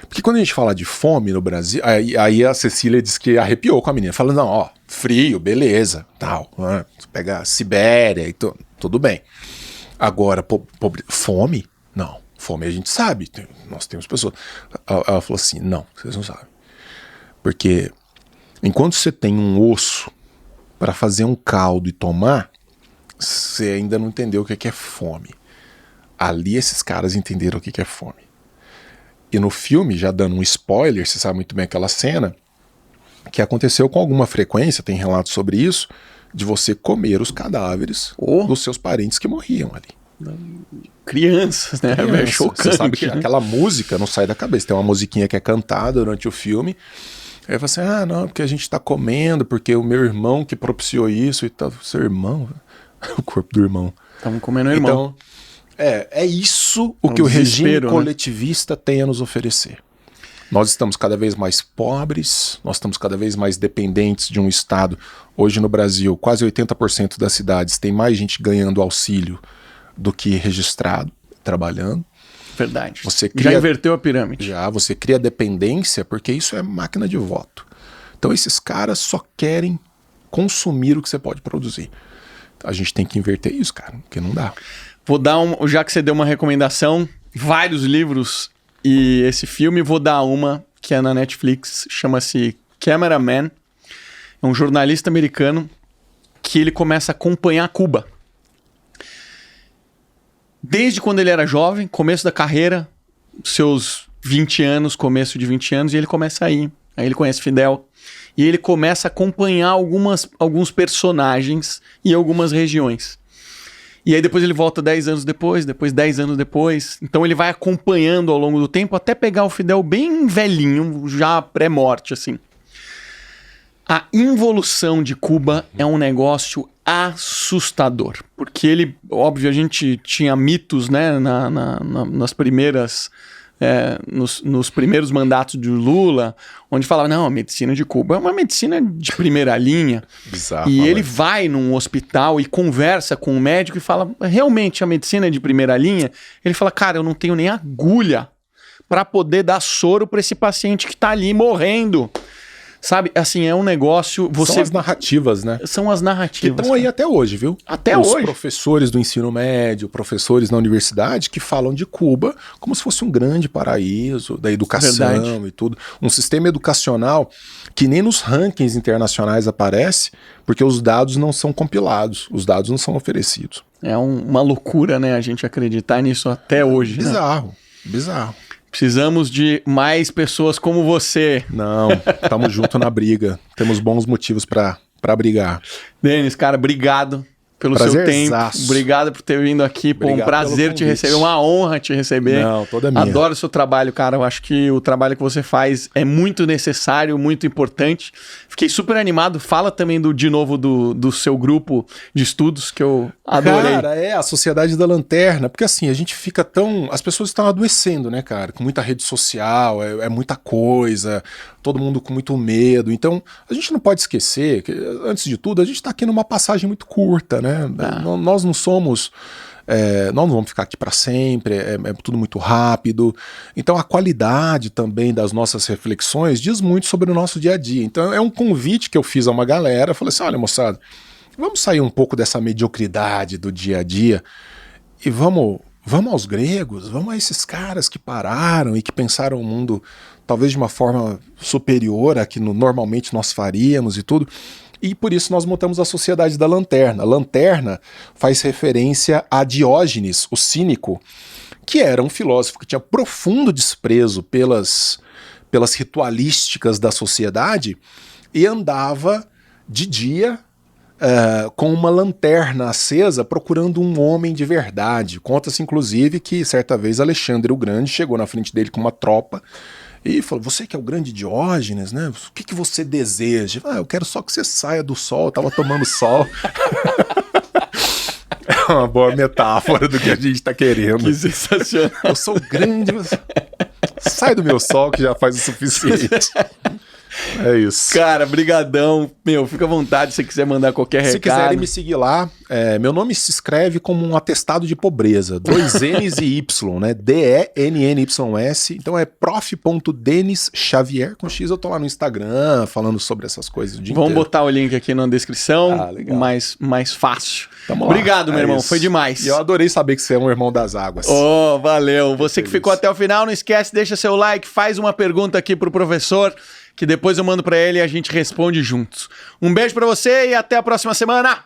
Porque quando a gente fala de fome no Brasil, aí a Cecília disse que arrepiou com a menina, falando, não, frio, beleza, tal, né? Pega a Sibéria e tudo bem. Agora, fome? Não, fome a gente sabe, nós temos pessoas. Ela falou assim, não, vocês não sabem. Porque enquanto você tem um osso para fazer um caldo e tomar, você ainda não entendeu o que é fome. Ali esses caras entenderam o que é fome. E no filme, já dando um spoiler, você sabe muito bem aquela cena, que aconteceu com alguma frequência, tem relatos sobre isso, de você comer os cadáveres dos seus parentes que morriam ali. Crianças, né? É chocante. Você sabe que aquela música não sai da cabeça. Tem uma musiquinha que é cantada durante o filme. Aí você fala assim, não, porque a gente tá comendo, porque o meu irmão que propiciou isso e tal. Seu irmão? O corpo do irmão. Estamos comendo o irmão. Então, é isso o que o regime coletivista tem a nos oferecer. Nós estamos cada vez mais pobres, nós estamos cada vez mais dependentes de um Estado. Hoje no Brasil, quase 80% das cidades tem mais gente ganhando auxílio do que registrado, trabalhando. Verdade. Já inverteu a pirâmide. Já, você cria dependência porque isso é máquina de voto. Então esses caras só querem consumir o que você pode produzir. A gente tem que inverter isso, cara, porque não dá. Vou dar já que você deu uma recomendação, vários livros e esse filme, vou dar uma que é na Netflix, chama-se Cameraman. É um jornalista americano que ele começa a acompanhar Cuba. Desde quando ele era jovem, começo da carreira, seus 20 anos, começo de 20 anos, e ele começa a ir. Aí ele conhece Fidel. E ele começa a acompanhar alguns personagens em algumas regiões. E aí depois ele volta 10 anos depois 10 anos depois. Então ele vai acompanhando ao longo do tempo até pegar o Fidel bem velhinho, já pré-morte, assim. A involução de Cuba é um negócio assustador. Porque ele, óbvio, a gente tinha mitos, né, nas primeiras nos primeiros mandatos do Lula, onde falava, não, a medicina de Cuba é uma medicina de primeira linha. Bizarro, E ele vai num hospital e conversa com o médico e fala, realmente a medicina é de primeira linha? Ele fala, cara, eu não tenho nem agulha para poder dar soro para esse paciente que tá ali morrendo. Sabe, assim, é um negócio... São as narrativas, né? São as narrativas. Que estão aí até hoje, viu? Até Os hoje. professores do ensino médio, professores na universidade que falam de Cuba como se fosse um grande paraíso da educação. Verdade. E tudo. Um sistema educacional que nem nos rankings internacionais aparece, porque os dados não são compilados, os dados não são oferecidos. É uma loucura, né, a gente acreditar nisso até hoje. Bizarro, né? Bizarro. Precisamos de mais pessoas como você. Não, estamos juntos na briga. Temos bons motivos para brigar. Denis, cara, obrigado pelo seu tempo. Obrigado por ter vindo aqui. Pô, um prazer te receber, uma honra te receber. Não, toda minha. Adoro o seu trabalho, cara. Eu acho que o trabalho que você faz é muito necessário, muito importante. Fiquei super animado. Fala também de novo do seu grupo de estudos, que eu adorei. Cara, a Sociedade da Lanterna. Porque assim, a gente fica tão... As pessoas estão adoecendo, né, cara? Com muita rede social, é muita coisa, todo mundo com muito medo. Então, a gente não pode esquecer que, antes de tudo, a gente está aqui numa passagem muito curta, né? Nós não somos... nós não vamos ficar aqui para sempre, é tudo muito rápido. Então a qualidade também das nossas reflexões diz muito sobre o nosso dia a dia. Então é um convite que eu fiz a uma galera, eu falei assim, olha moçada, vamos sair um pouco dessa mediocridade do dia a dia e vamos aos gregos, vamos a esses caras que pararam e que pensaram o mundo talvez de uma forma superior a que normalmente nós faríamos e tudo. E por isso nós montamos a Sociedade da Lanterna. A Lanterna faz referência a Diógenes, o cínico, que era um filósofo que tinha profundo desprezo pelas ritualísticas da sociedade e andava de dia com uma lanterna acesa procurando um homem de verdade. Conta-se inclusive que certa vez Alexandre o Grande chegou na frente dele com uma tropa e falou, você que é o grande Diógenes, né? O que você deseja? Eu quero só que você saia do sol, eu tava tomando sol. É uma boa metáfora do que a gente tá querendo. Que sensacional. Eu sou grande, sai do meu sol que já faz o suficiente. É isso. Cara, brigadão. Meu, fica à vontade se você quiser mandar qualquer recado. Se quiserem me seguir lá, meu nome se escreve como um atestado de pobreza. 2 N's e Y, né? D-E-N-N-Y-S. Então é prof.Denis Xavier com X. Eu tô lá no Instagram falando sobre essas coisas o dia Vamos inteiro. botar o link aqui na descrição. Legal. mais fácil. Obrigado, meu irmão. Isso. Foi demais. E eu adorei saber que você é um irmão das águas. Oh, valeu. Você que ficou até o final, não esquece, deixa seu like, faz uma pergunta aqui pro professor, que depois eu mando pra ele e a gente responde juntos. Um beijo pra você e até a próxima semana.